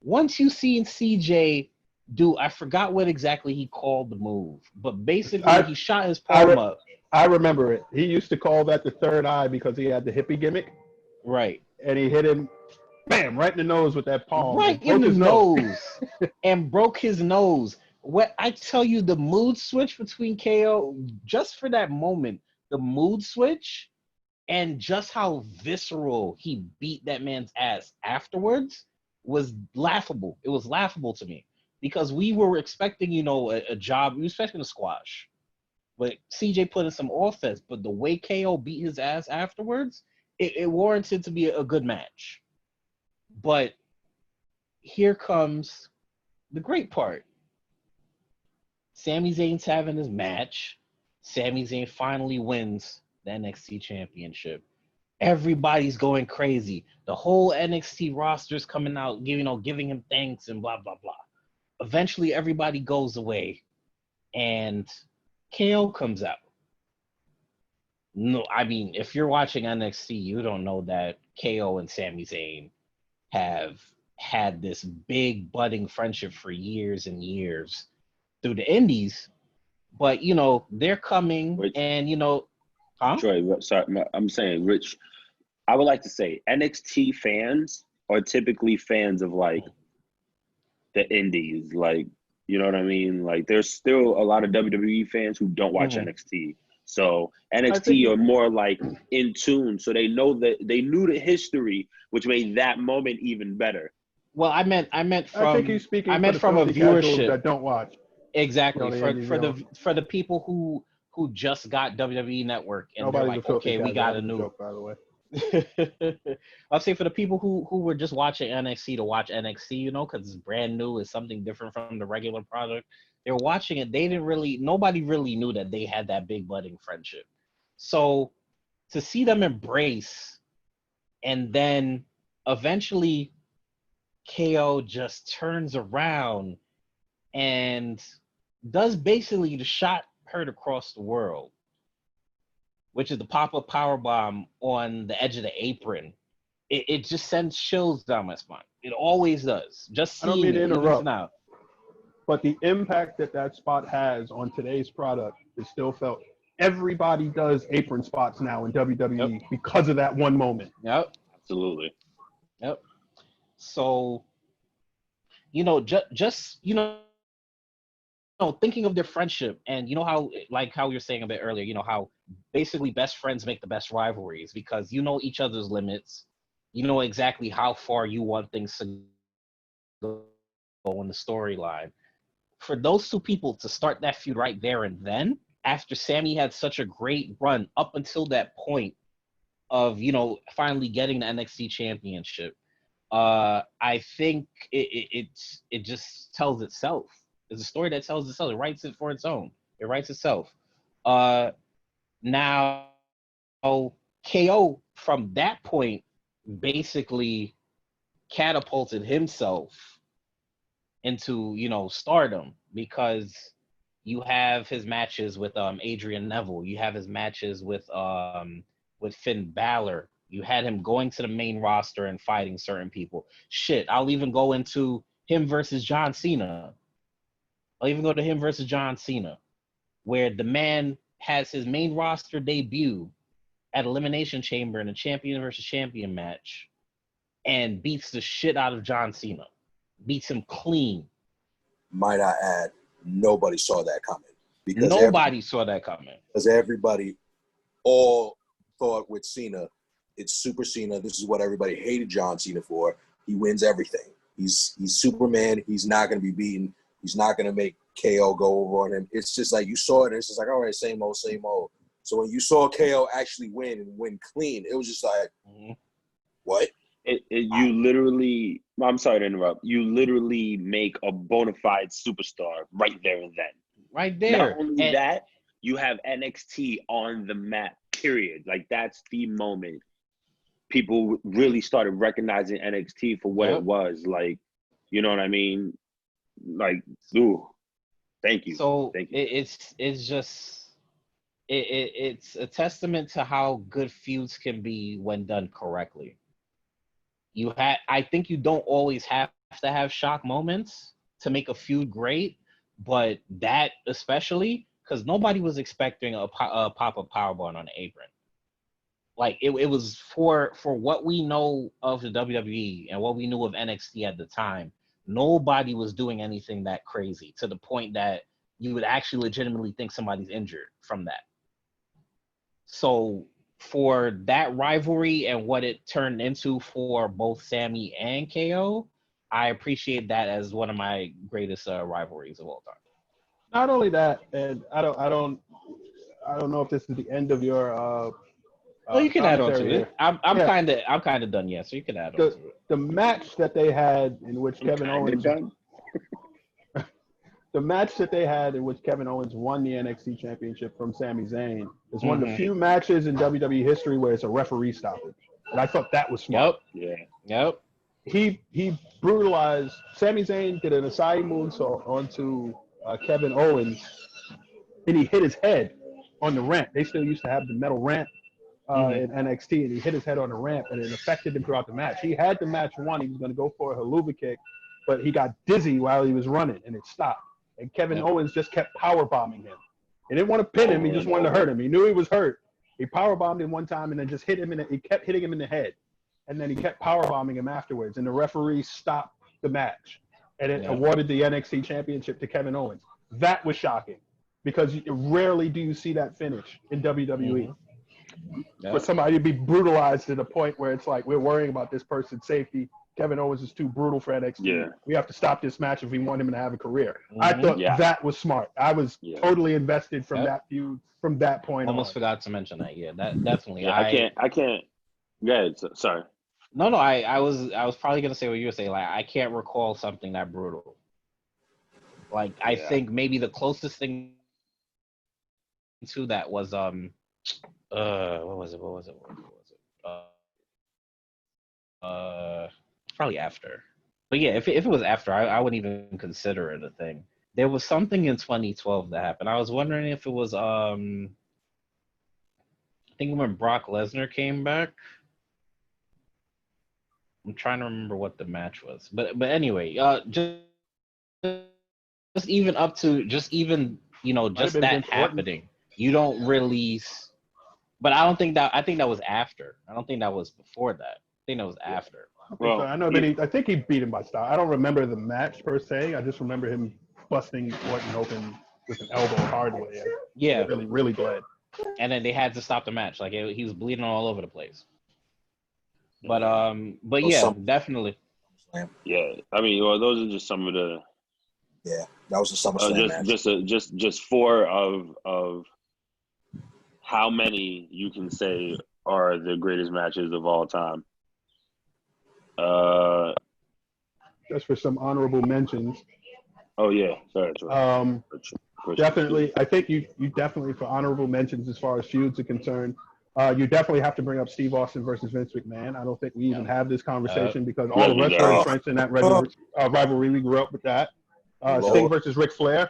once you seen CJ do, I forgot what exactly he called the move, but basically he shot his palm up. I remember it. He used to call that the third eye because he had the hippie gimmick. Right. And he hit him, bam, right in the nose with that palm. Right in the nose. And broke his nose. What I tell you, the mood switch between KO, just for that moment, the mood switch and just how visceral he beat that man's ass afterwards was laughable. It was laughable to me because we were expecting, a job. We were expecting a squash, but CJ put in some offense. But the way KO beat his ass afterwards, it warranted to be a good match. But here comes the great part. Sami Zayn's having his match. Sami Zayn finally wins the NXT Championship. Everybody's going crazy. The whole NXT roster's coming out, giving him thanks and blah, blah, blah. Eventually, everybody goes away, and KO comes out. No, I mean, if you're watching NXT, you don't know that KO and Sami Zayn have had this big budding friendship for years and years through the indies. But, they're coming, and, huh? Troy, sorry, I'm saying, Rich, I would like to say NXT fans are typically fans of like the indies, like, you know what I mean? Like there's still a lot of WWE fans who don't watch NXT. So NXT are more like in tune. So they know that they knew the history, which made that moment even better. Well, I meant from I think he's speaking from a viewership that don't watch. Exactly. For the people who just got WWE Network and they're like, okay, we got a new joke, by the way. I'll say for the people who were just watching NXT to watch NXT, because it's brand new, it's something different from the regular product. They're watching it. Nobody really knew that they had that big budding friendship. So to see them embrace and then eventually KO just turns around and does basically the shot heard across the world, which is the pop-up powerbomb on the edge of the apron. It just sends chills down my spine. It always does. Just seeing I don't mean to interrupt, now. But the impact that spot has on today's product is still felt. Everybody does apron spots now in WWE because of that one moment. Yep. Absolutely. Yep. So, just thinking of their friendship and how we were saying a bit earlier, how basically best friends make the best rivalries because you know each other's limits, you know exactly how far you want things to go in the storyline. For those two people to start that feud right there and then, after Sami had such a great run up until that point of finally getting the NXT Championship, I think it just tells itself. It's a story that tells itself. It writes it for its own. It writes itself. Now, KO from that point basically catapulted himself into stardom, because you have his matches with Adrian Neville, you have his matches with Finn Balor, you had him going to the main roster and fighting certain people. Shit, I'll even go into him versus John Cena. I'll even go to him versus John Cena, where the man has his main roster debut at Elimination Chamber in a champion versus champion match and beats the shit out of John Cena. Beats him clean. Might I add, nobody saw that coming. Nobody saw that coming. Because everybody all thought with Cena, it's Super Cena. This is what everybody hated John Cena for. He wins everything. He's Superman. He's not going to be beaten. He's not going to make KO go over on him. It's just like you saw it, and it's just like, all right, same old, same old. So when you saw KO actually win and win clean, it was just like, what? You literally, I'm sorry to interrupt, you literally make a bona fide superstar right there and then. Right there. Not only that, you have NXT on the map, period. Like, that's the moment people really started recognizing NXT for what it was. Like, you know what I mean? Like, ooh, thank you. So thank you. It's just it's a testament to how good feuds can be when done correctly. I think you don't always have to have shock moments to make a feud great, but that especially because nobody was expecting a pop-up powerbomb on the apron. Like it was for what we know of the WWE and what we knew of NXT at the time. Nobody was doing anything that crazy to the point that you would actually legitimately think somebody's injured from that. So for that rivalry and what it turned into for both Sammy and KO, I appreciate that as one of my greatest rivalries of all time. Not only that, and I don't know if this is the end of your. Well, you can add on to here. it. I'm kind of done yet, so you can add on to it. The match that they had in which Kevin Owens. The match that they had in which Kevin Owens won the NXT Championship from Sami Zayn is one of the few matches in WWE history where it's a referee stoppage, and I thought that was smart. Yep. He brutalized Sami Zayn, did an Asai moonsault onto Kevin Owens, and he hit his head on the ramp. They still used to have the metal ramp in NXT, and he hit his head on the ramp, and it affected him throughout the match. He had the match won. He was going to go for a haluva kick, but he got dizzy while he was running, and it stopped. And Kevin Owens just kept power bombing him. He didn't want to pin him. He just wanted to hurt him. He knew he was hurt. He power bombed him one time and then just hit him he kept hitting him in the head. And then he kept power bombing him afterwards. And the referee stopped the match and it awarded the NXT Championship to Kevin Owens. That was shocking because rarely do you see that finish in WWE. For somebody to be brutalized to the point where it's like, we're worrying about this person's safety. Kevin Owens is too brutal for NXT. Yeah. We have to stop this match if we want him to have a career. I thought that was smart. I was totally invested from that feud from that point Almost on. forgot to mention that. Yeah, that definitely. Yeah, I can't. Go ahead. Sorry. No. I was probably gonna say what you were saying. Like, I can't recall something that brutal. Like, I think maybe the closest thing to that was what was it? Probably after. But yeah, if it was after, I wouldn't even consider it a thing. There was something in 2012 that happened. I was wondering if it was I think when Brock Lesnar came back. I'm trying to remember what the match was. But anyway, just even up to just that happening. You don't release, but I think that was after. I don't think that was before that. I think that was after. Well, I know that I think he beat him by style. I don't remember the match per se. I just remember him busting Orton open with an elbow hard way. Yeah, really, really bled. And then they had to stop the match. Like he was bleeding all over the place. But yeah, definitely. Yeah, I mean, well, those are just some of the. Yeah, that was a SummerSlam match. Just four of how many you can say are the greatest matches of all time. Just for some honorable mentions. Oh yeah, sorry. Definitely, I think you definitely for honorable mentions as far as feuds are concerned. You definitely have to bring up Steve Austin versus Vince McMahon. I don't think we even have this conversation because all the Legendary. rest of the friends in that rivalry, we grew up with that. Sting versus Ric Flair.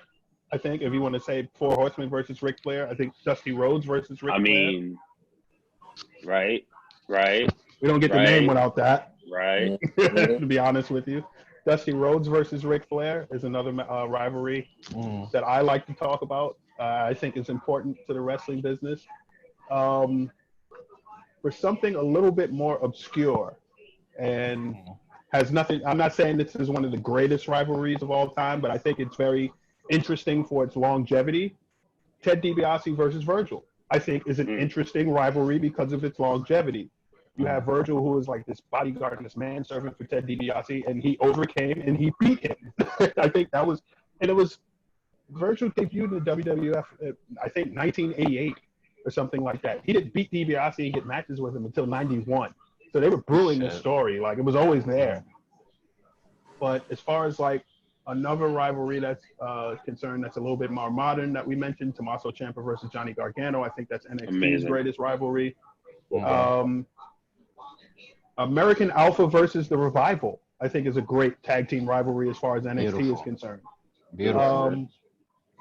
I think if you want to say Four Horsemen versus Ric Flair, I think Dusty Rhodes versus Ric Flair. I mean, right. We don't get the name without that. Right. To be honest with you. Dusty Rhodes versus Ric Flair is another rivalry that I like to talk about. I think is important to the wrestling business. For something a little bit more obscure and has nothing, I'm not saying this is one of the greatest rivalries of all time, but I think it's very interesting for its longevity. Ted DiBiase versus Virgil, I think, is an interesting rivalry because of its longevity. You have Virgil, who is like this bodyguard and this manservant for Ted DiBiase, and he overcame and he beat him. I think that was, and it was, Virgil debuted in the WWF, I think 1988 or something like that. He didn't beat DiBiase and get matches with him until 91. So they were brewing this story. Like, it was always there. But as far as like another rivalry that's concerned that's a little bit more modern that we mentioned, Tommaso Ciampa versus Johnny Gargano, I think that's NXT's greatest rivalry. American Alpha versus the Revival, I think, is a great tag team rivalry as far as NXT is concerned.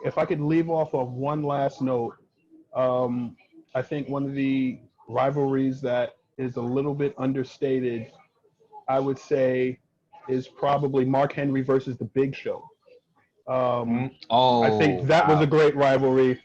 If I could leave off of one last note, I think one of the rivalries that is a little bit understated, I would say, is probably Mark Henry versus the Big Show. I think that was a great rivalry.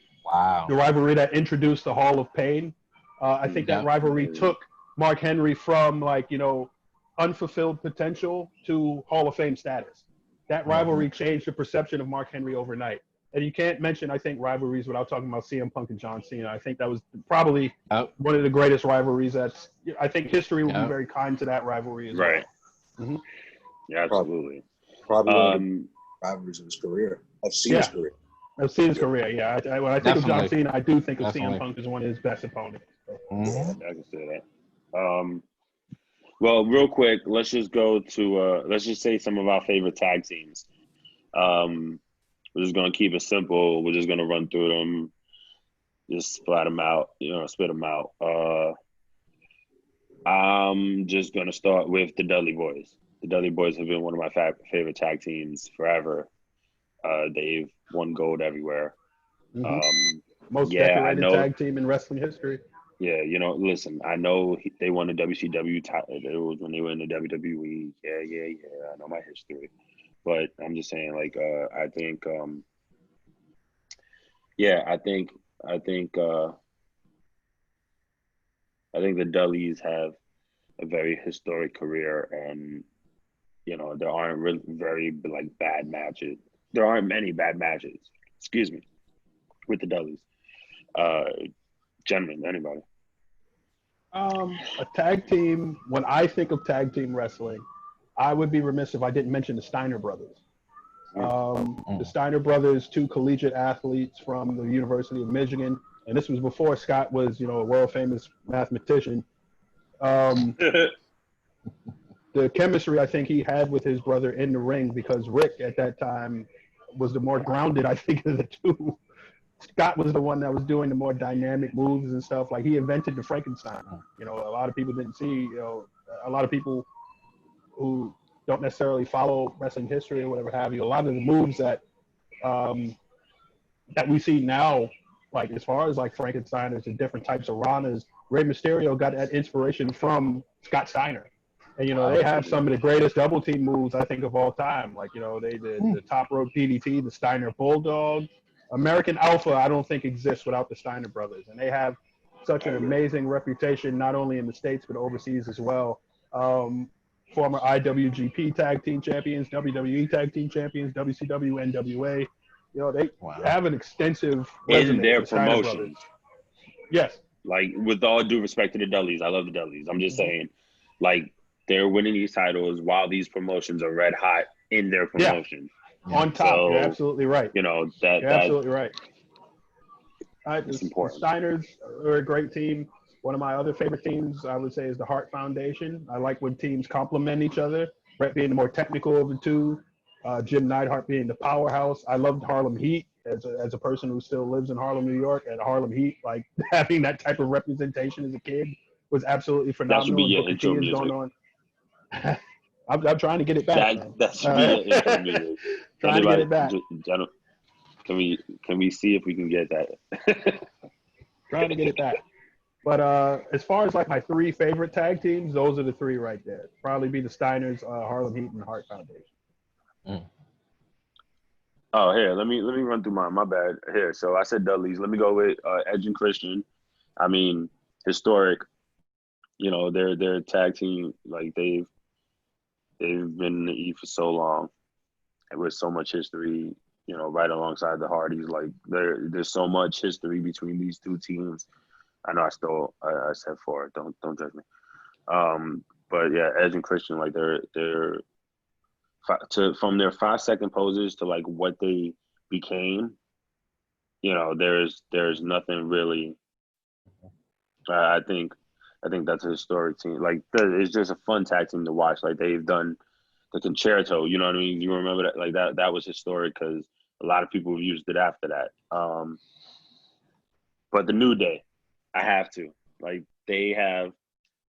The rivalry that introduced the Hall of Pain. I think that rivalry took Mark Henry from, like, you know, unfulfilled potential to Hall of Fame status. That rivalry changed the perception of Mark Henry overnight. And you can't mention, I think, rivalries without talking about CM Punk and John Cena. I think that was probably one of the greatest rivalries. That's, I think history will be very kind to that rivalry as well. Yeah, absolutely. Probably one of the rivalries of his career, of Cena's career. Of Cena's career, yeah. When I think of John Cena, I do think of CM Punk as one of his best opponents. Yeah, I can say that. Well, real quick, let's just go to let's just say some of our favorite tag teams. We're just gonna keep it simple. We're just gonna run through them, just split them out. I'm just gonna start with the Dudley Boys. The Dudley Boys have been one of my favorite tag teams forever. They've won gold everywhere. Most decorated tag team in wrestling history. Yeah, you know, listen, I know they won the WCW title. It was when they were in the WWE. Yeah. I know my history. But I'm just saying, like, I think the Dudleys have a very historic career, and you know, there aren't really very like bad matches. There aren't many bad matches. Excuse me, with the Dudleys. Gentlemen, anybody? A tag team. When I think of tag team wrestling, I would be remiss if I didn't mention the Steiner brothers. The Steiner brothers, two collegiate athletes from the University of Michigan, and this was before Scott was, you know, a world famous mathematician. The chemistry I think he had with his brother in the ring, because Rick at that time was the more grounded, I think, of the two. Scott was the one that was doing the more dynamic moves and stuff. Like, he invented the Frankenstein. You know, a lot of people didn't see, you know, a lot of people who don't necessarily follow wrestling history or whatever have you, a lot of the moves that that we see now, like as far as like Frankensteiners and different types of Ranas, Rey Mysterio got that inspiration from Scott Steiner. And, you know, they have some of the greatest double team moves, I think, of all time. Like, you know, they did the top rope DDT, the Steiner Bulldog. American Alpha, I don't think exists without the Steiner brothers. And they have such an amazing reputation, not only in the States, but overseas as well. Former IWGP Tag Team Champions, WWE Tag Team Champions, WCW, NWA. You know, they have an extensive resume. In their promotions. Yes. Like, with all due respect to the Dudleys, I love the Dudleys. I'm just saying, like, they're winning these titles while these promotions are red hot in their promotion. On top, so, you're absolutely right. You know, you're absolutely right. It's important. The Steiners are a great team. One of my other favorite teams, I would say, is the Hart Foundation. I like when teams complement each other. Brett being the more technical of the two, Jim Neidhart being the powerhouse. I loved Harlem Heat as a person who still lives in Harlem, New York, at Harlem Heat, like having that type of representation as a kid was absolutely That should be phenomenal. And your Booker intro T is music. going on. I'm trying to get it back, man. That should be your intro music. Trying to get it back. Can we see if we can get that? Trying to get it back. But as far as like my 3 favorite tag teams, those are the 3 right there. Probably be the Steiners, Harlem Heat, and Hart Foundation. Oh, here, let me run through mine. My bad. Here, so I said Dudley's. Let me go with Edge and Christian. I mean, historic. You know, they're a tag team. Like they've been in the E for so long, and with so much history. You know, right alongside the Hardys. Like there's so much history between these 2 teams. I know I said 4. Don't judge me. But yeah, Edge and Christian, like they're from their 5-second poses to like what they became. You know, there's nothing really. I think that's a historic team. Like it's just a fun tag team to watch. Like they've done the concerto. You know what I mean? You remember that? Like that was historic because a lot of people have used it after that. But the New Day, I have to. Like they have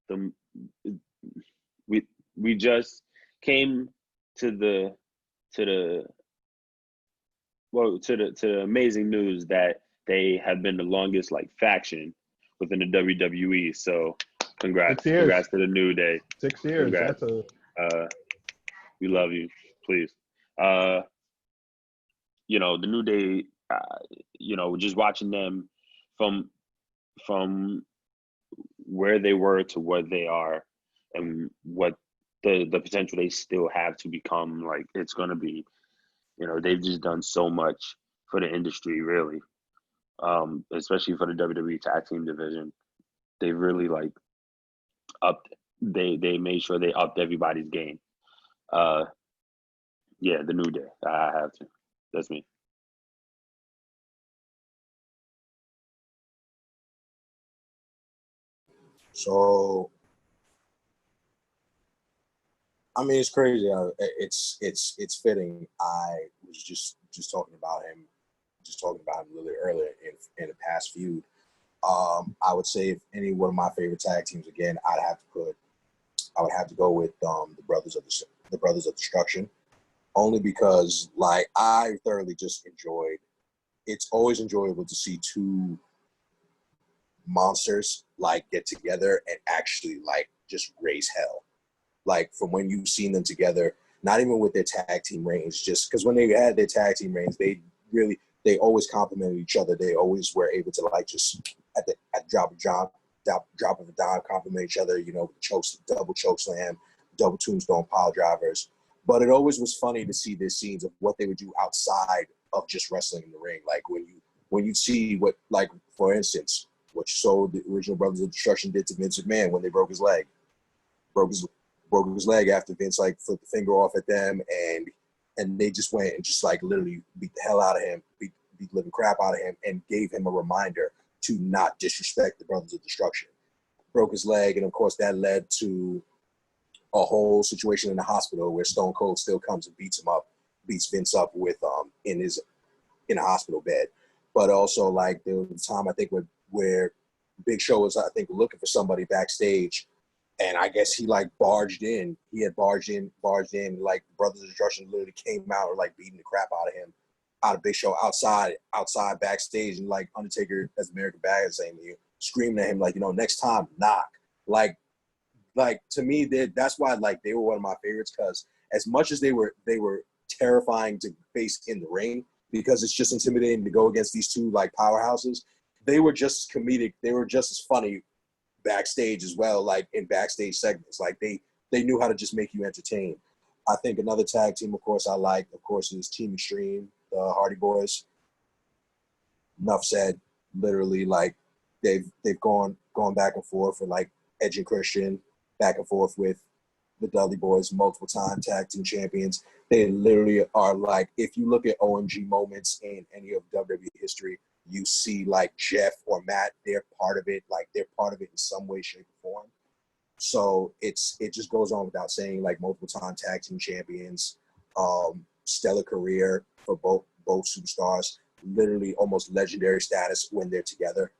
the we just came to the amazing news that they have been the longest like faction within the WWE. So congrats to the New Day. 6 years. Congrats. We love you. Please. You know, the New Day, you know, just watching them from where they were to what they are and what the potential they still have to become, like it's going to be, you know, they've just done so much for the industry, really, especially for the WWE tag team division. They really like upped, they made sure they upped everybody's game. Yeah, the New Day, I have to. That's me. So, I mean, it's crazy. It's fitting. I was just talking about him, really earlier in the past feud. I would say if any one of my favorite tag teams again, I would have to go with the Brothers of Destruction, only because like I thoroughly just enjoyed. It's always enjoyable to see 2 monsters like get together and actually like just raise hell. Like from when you've seen them together, not even with their tag team reigns, just because when they had their tag team reigns, they always complimented each other. They always were able to like just at the drop of a dime compliment each other. You know, double choke slam, double tombstone pile drivers. But it always was funny to see the scenes of what they would do outside of just wrestling in the ring. Like when you see what, like for instance, what the original Brothers of Destruction did to Vince McMahon when they broke his leg. Broke his leg after Vince like flipped the finger off at them, and they just went and just like literally beat the hell out of him, beat the living crap out of him, and gave him a reminder to not disrespect the Brothers of Destruction. Broke his leg, and of course that led to a whole situation in the hospital where Stone Cold still comes and beats Vince up with in a hospital bed. But also like there was a time I think where Big Show was I think looking for somebody backstage. And I guess he like barged in. He had barged in. Like Brothers of Destruction literally came out like beating the crap out of him, out of Big Show outside backstage, and like Undertaker as American Badass saying to you, screaming at him like, you know, next time knock. Like to me that's why like they were one of my favorites, because as much as they were terrifying to face in the ring because it's just intimidating to go against these 2 like powerhouses, they were just as comedic. They were just as funny backstage as well, like in backstage segments. Like they knew how to just make you entertain. I think another tag team, of course, I like, of course, is Team Extreme, the Hardy Boys. Enough said. Literally, like they've gone back and forth with like Edge and Christian, back and forth with the Dudley Boys, multiple time tag team champions. They literally are like, if you look at OMG moments in any of WWE history, you see like Jeff or Matt, they're part of it. Like they're part of it in some way, shape, or form. So it just goes on without saying, like multiple time tag team champions, stellar career for both superstars. literally almost legendary status when they're together.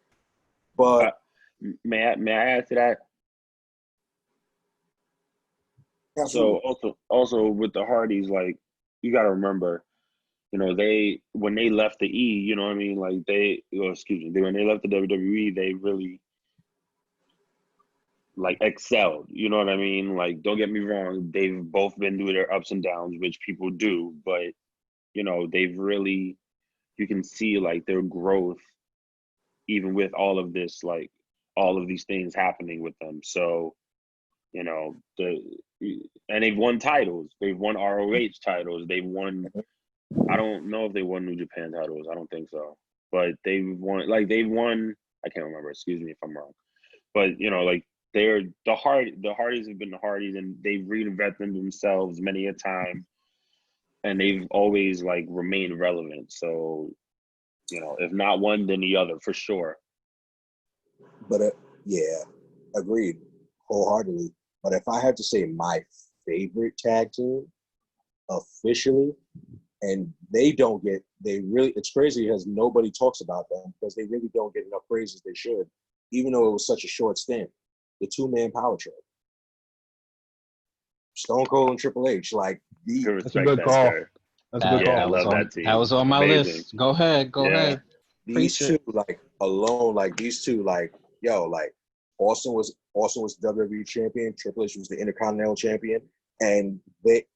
But may I add to that? absolutely. So also with the Hardys, like you got to remember, when they left the E, you know what I mean? Like when they left the WWE, they really like excelled. You know what I mean? Like, don't get me wrong, they've both been through their ups and downs, which people do, but they've really, you can see like their growth, even with all of this, like all of these things happening with them. So, and they've won titles. They've won ROH titles. They've won. I don't know if they won New Japan titles. I don't think so. But they've won. Like they've won. I can't remember. Excuse me if I'm wrong. But like they're the Hardys have been the Hardys, and they've reinvented themselves many a time, and they've always like remained relevant. So, if not one, then the other for sure. But yeah, agreed wholeheartedly. But if I had to say my favorite tag team officially, and it's crazy because nobody talks about them because they really don't get enough praise as they should, even though it was such a short stint. The two-man power trip. Stone Cold and Triple H, like That's a good call. That's a good call. I love that team. That was on my list. Go ahead. These two, like alone, like these two, like like Austin was WWE champion, Triple H was the Intercontinental champion, and they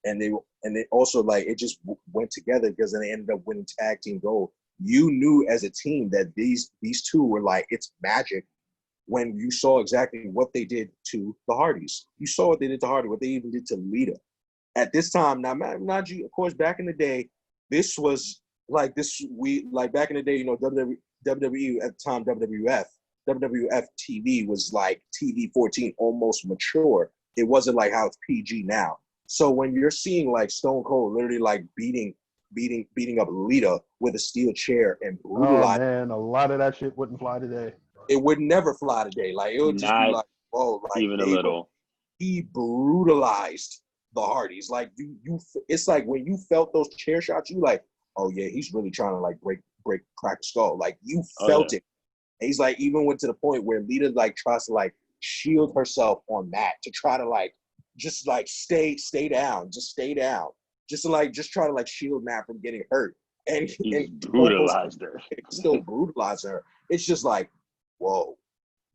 also like it just went together because they ended up winning tag team gold. You knew as a team that these two were like it's magic when you saw exactly what they did to the Hardys. You saw what they did to Hardy, what they even did to Lita. At this time, now, not you, of course, back in the day, this was like this. We like back in the day, WWE at the time, WWF TV was like TV 14, almost mature. It wasn't like how it's PG now. So when you're seeing like Stone Cold literally like beating up Lita with a steel chair and brutalizing, oh man, a lot of that shit wouldn't fly today. it would never fly today. Like it would just be like, whoa, like even a little. He brutalized the Hardys. Like you, it's like when you felt those chair shots, you like, oh yeah, he's really trying to like crack the skull. Like you felt it. And he's like, even went to the point where Lita like tries to like shield herself on Matt to try to like just like stay down, just try to like shield Matt from getting hurt. And brutalized her. Still brutalized her. It's just like, whoa,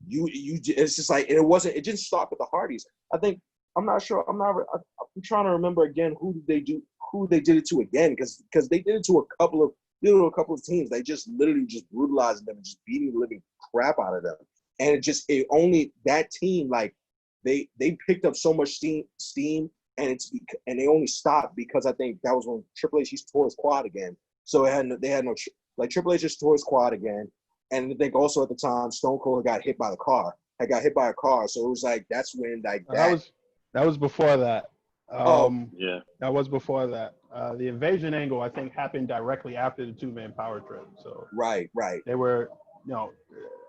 it's just like, and it didn't stop with the Hardys. I'm not sure. I'm trying to remember again who they did it to again, because they did it to a couple of teams. They just literally just brutalized them and just beating the living crap out of them. And only that team, like they picked up so much steam, and they only stopped because I think that was when Triple H tore his quad again. So they had no like Triple H just tore his quad again. And I think also at the time, Stone Cold got hit by a car. So it was like that's when like that was before that. Yeah, that was before that. The invasion angle I think happened directly after the two-man power trip. So right. They were,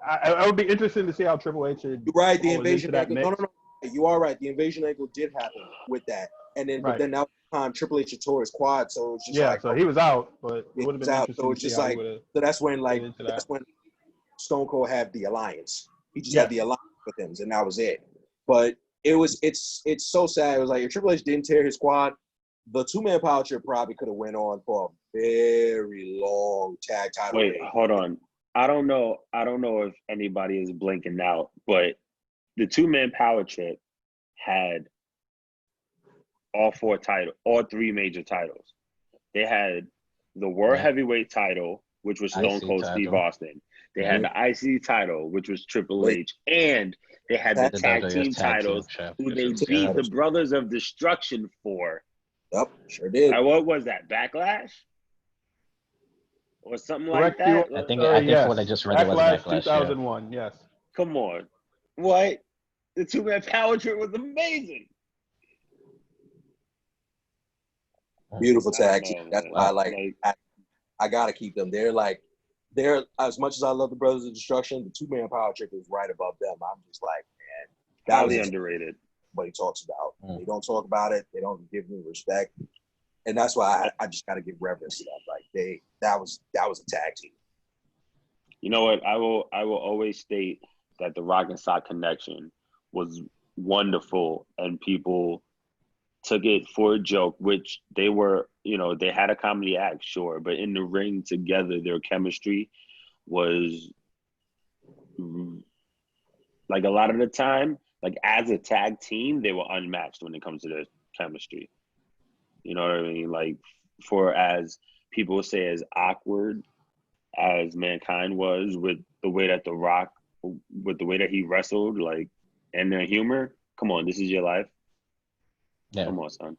I would be interested to see how Triple H should. Right, the invasion angle. No. You are right. The invasion angle did happen with that, and then but then that time Triple H tore his quad, so it was just like so he was out, but it would have been interesting. So it's just like that's when Stone Cold had the alliance. He just had the alliance with him, and that was it. But it's so sad. It was like if Triple H didn't tear his quad, the two-man power trip probably could have went on for a very long tag title. Wait, hold on. I don't know if anybody is blinking out, but the two-man power trip had all three major titles. They had the World Heavyweight title, which was Stone Cold Steve Austin. They had the IC title, which was Triple H, and they had the tag team titles, who they beat the Brothers of Destruction for. Yep, sure did. What was that? Backlash? Or something like that? I think what I just read was Backlash. 2001, yes. Come on. What? The two-man power trip was amazing. Beautiful tag team. That's why I gotta keep them. They're as much as I love the Brothers of Destruction, the two-man power trip is right above them. I'm just like, man, highly underrated. Nobody talks about. They don't talk about it. They don't give me respect. And that's why I just got to give reverence to them. Like that was a tag team. You know what? I will always state that the Rock and Sock connection was wonderful, and people took it for a joke, which they were, they had a comedy act, sure, but in the ring together, their chemistry was like a lot of the time, like as a tag team, they were unmatched when it comes to their chemistry. You know what I mean? Like, for as people say, as awkward as Mankind was with the way that The Rock, with the way that he wrestled, like, and their humor. Come on, this is your life. Yeah. Come on, son.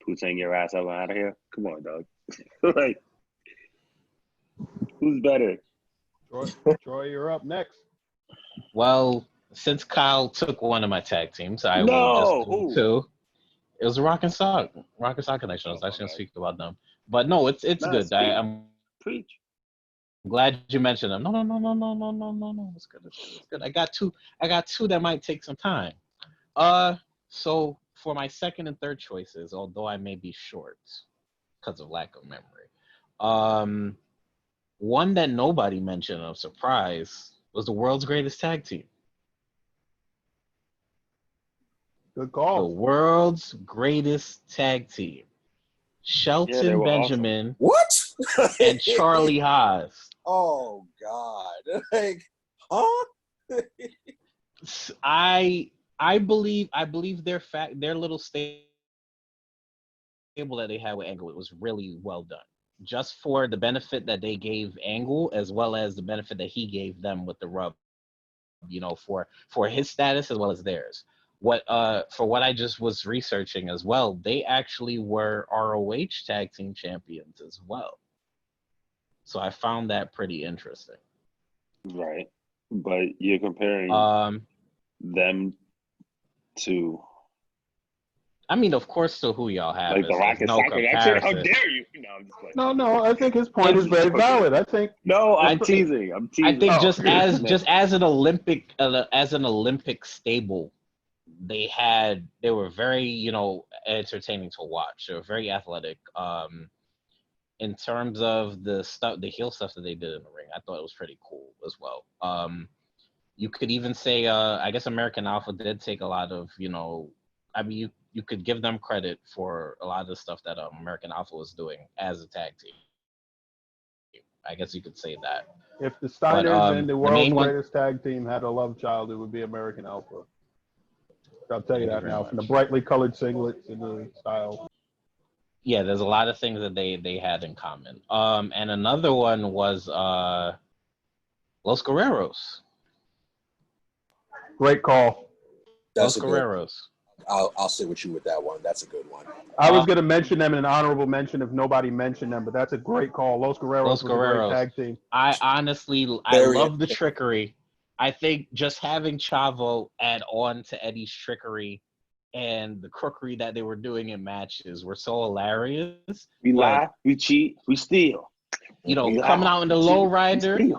Putang your ass up out of here. Come on, dog. Like, who's better? Troy, you're up next. Well, since Kyle took one of my tag teams, I will just do two. It was Rock and Sock connection. I was actually going to speak about them, but no, it's good. I'm preach. Glad you mentioned them. No. It's good. I got two that might take some time. So for my second and third choices, although I may be short because of lack of memory, one that nobody mentioned, of surprise, was the world's greatest tag team. Good call. The world's greatest tag team. Shelton Benjamin. Awesome. What? And Charlie Haas. Oh God! Like, huh? I believe their little stable that they had with Angle, it was really well done. Just for the benefit that they gave Angle, as well as the benefit that he gave them with the rub, for his status as well as theirs. For what I just was researching as well, they actually were ROH tag team champions as well. So I found that pretty interesting. Right. But you're comparing them to... I mean, of course, to who y'all have. Like the Rock and Sock connection? How dare you? No, I'm just playing. No, I think his point is very valid. I think... No, I'm teasing. I think just as an Olympic stable, they were very, entertaining to watch. They were very athletic. In terms of the heel stuff that they did in the ring, I thought it was pretty cool as well. You could even say, I guess American Alpha did take a lot of, you could give them credit for a lot of the stuff that American Alpha was doing as a tag team. I guess you could say that. If the Steiners and the world's greatest tag team had a love child, it would be American Alpha. I'll tell you that now, from the brightly colored singlets and the style. Yeah, there's a lot of things that they had in common. And another one was Los Guerreros. Great call. Los Guerreros. I'll sit with you with that one. That's a good one. I was going to mention them in an honorable mention if nobody mentioned them, but that's a great call. Los Guerreros was a great tag team. I honestly love the trickery. I think just having Chavo add on to Eddie's trickery and the crookery that they were doing in matches were so hilarious. We lie, we cheat, we steal. Coming out in the lowrider,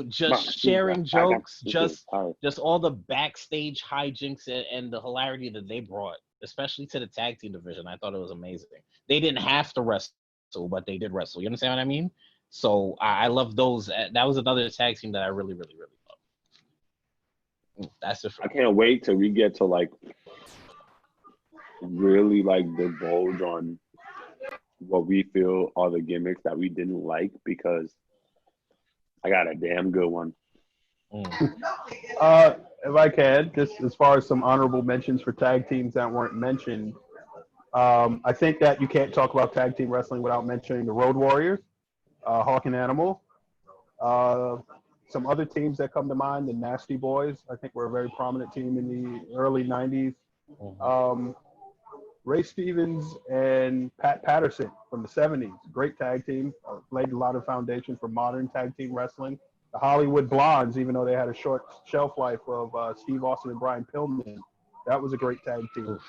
just sharing jokes, just all the backstage hijinks and the hilarity that they brought, especially to the tag team division. I thought it was amazing. They didn't have to wrestle, but they did wrestle. You understand what I mean? So I love those. That was another tag team that I really, really, really love. That's it. I can't wait till we get to really divulge on what we feel are the gimmicks that we didn't like, because I got a damn good one. If I can, just as far as some honorable mentions for tag teams that weren't mentioned, I think that you can't talk about tag team wrestling without mentioning the Road Warriors, Hawk and Animal. Some other teams that come to mind, the Nasty Boys, I think were a very prominent team in the early 90s. Ray Stevens and Pat Patterson from the 70s, great tag team, laid a lot of foundation for modern tag team wrestling. The Hollywood Blondes, even though they had a short shelf life of Steve Austin and Brian Pillman, that was a great tag team.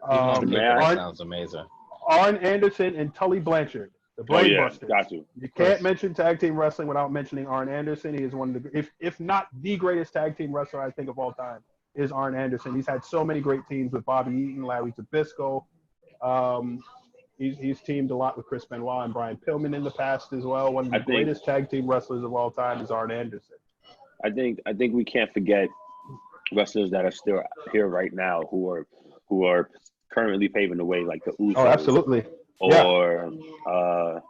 That sounds amazing. Arn Anderson and Tully Blanchard, the Brain Busters. Got you. You can't mention tag team wrestling without mentioning Arn Anderson. He is one of the, if not the greatest tag team wrestler I think of all time, is Arn Anderson. He's had so many great teams with Bobby Eaton, Larry Zbyszko, He's teamed a lot with Chris Benoit and Brian Pillman in the past as well. One of the I think- greatest tag team wrestlers of all time is Arn Anderson. I think we can't forget wrestlers that are still here right now who are currently paving the way, like the Usos. Oh, absolutely. Or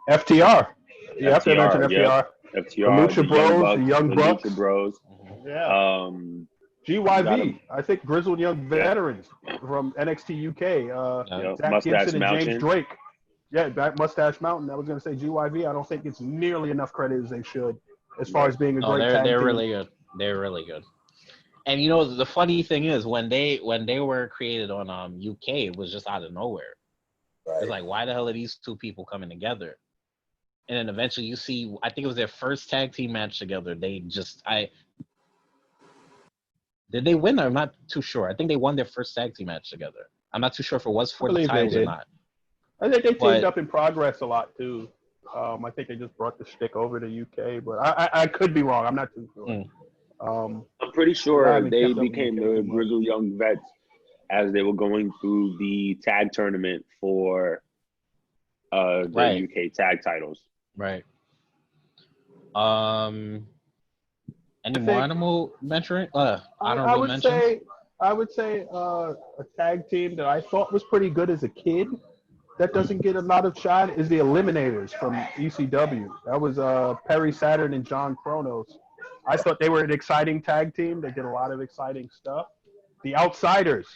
FTR. You have to mention FTR, FTR. FTR, The Lucha Bros, the Young Bucks. Lucha Bros. Yeah. GYV. I think grizzled young veterans from NXT UK. Zach Mustache Gibson and Mountain. James Drake. Yeah, back Mustache Mountain. I was going to say GYV. I don't think it's nearly enough credit as they should as far as being a great tag they're team. really good. They're really good. And you know, the funny thing is when they were created on UK, it was just out of nowhere. Right. It's like, why the hell are these two people coming together? And then eventually you see, I think it was their first tag team match together. Did they win? I'm not too sure. I think they won their first tag team match together. I'm not too sure if it was for the titles or not. I think they teamed up in Progress a lot too. I think they just brought the shtick over to UK, but I could be wrong. I'm not too sure. I'm pretty sure they became the grizzled young vets as they were going through the tag tournament for the UK tag titles. Right. Any more honorable mention? Honorable mentions? I would say a tag team that I thought was pretty good as a kid that doesn't get a lot of shine is the Eliminators from ECW. That was Perry Saturn and John Kronos. I thought they were an exciting tag team. They did a lot of exciting stuff. The Outsiders,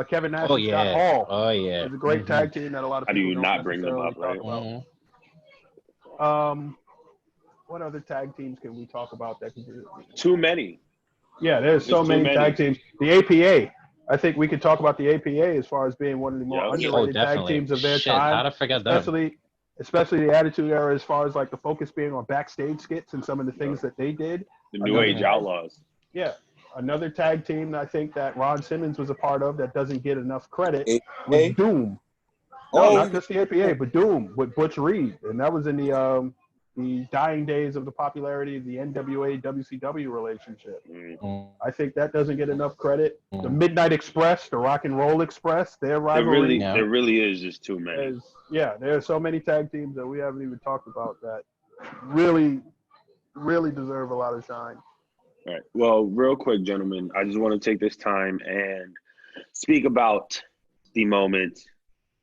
Kevin Nash and Scott Hall. Oh, yeah. It's a great tag team that a lot of people How do you don't not bring them up, right? What other tag teams can we talk about? Too many. Yeah, there's so many tag teams. The APA. I think we could talk about the APA as far as being one of the more underrated tag teams of their time. How to forget them? Especially the Attitude Era, as far as like the focus being on backstage skits and some of the things that they did. The New Age Outlaws. Yeah. Another tag team that I think that Ron Simmons was a part of that doesn't get enough credit was Doom. No, not just the APA, but Doom with Butch Reed. And that was in the dying days of the popularity of the NWA WCW relationship. I think that doesn't get enough credit. The Midnight Express, the Rock and Roll Express, their rivalry. There really is just too many. There are so many tag teams that we haven't even talked about that really, really deserve a lot of shine. All right. Well, real quick, gentlemen, I just want to take this time and speak about the moment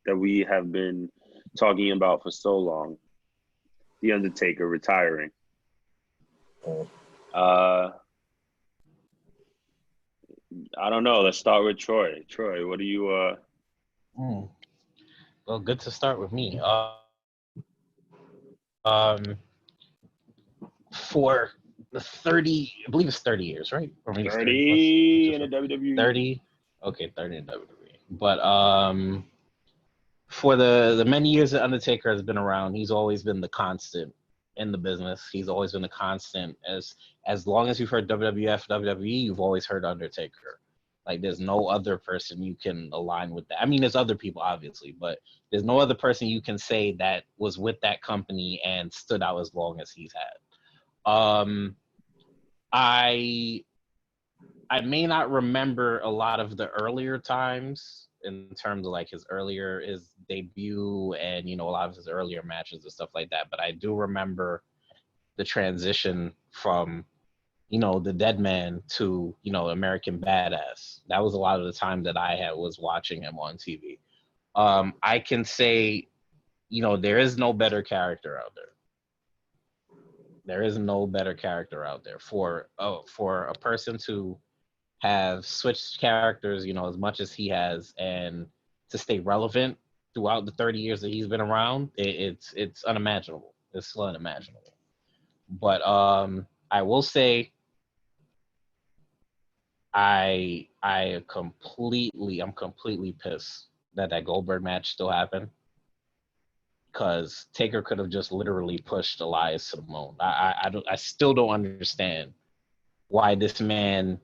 that we have been talking about for so long. The Undertaker retiring. I don't know. Let's start with Troy. Troy, what do you Well, good to start with me. For the 30, I believe it's 30 years, right? Or maybe 30 in the WWE. 30. Okay, 30 in WWE. But for the many years that Undertaker has been around, he's always been the constant in the business. He's always been the constant. As long as you've heard WWF, WWE, you've always heard Undertaker. Like, there's no other person you can align with that. I mean, there's other people, obviously, but there's no other person you can say that was with that company and stood out as long as he's had. I may not remember a lot of the earlier times in terms of like his debut and, you know, a lot of his earlier matches and stuff like that. But I do remember the transition from, you know, the Dead Man to, you know, American Badass. That was a lot of the time that I was watching him on TV. I can say, you know, there is no better character out there. There is no better character out there for a person to have switched characters, you know, as much as he has, and to stay relevant throughout the 30 years that he's been around. It's unimaginable. It's still unimaginable. But I will say, I'm completely pissed that Goldberg match still happened, because Taker could have just literally pushed Elias to the moon. I still don't understand why this man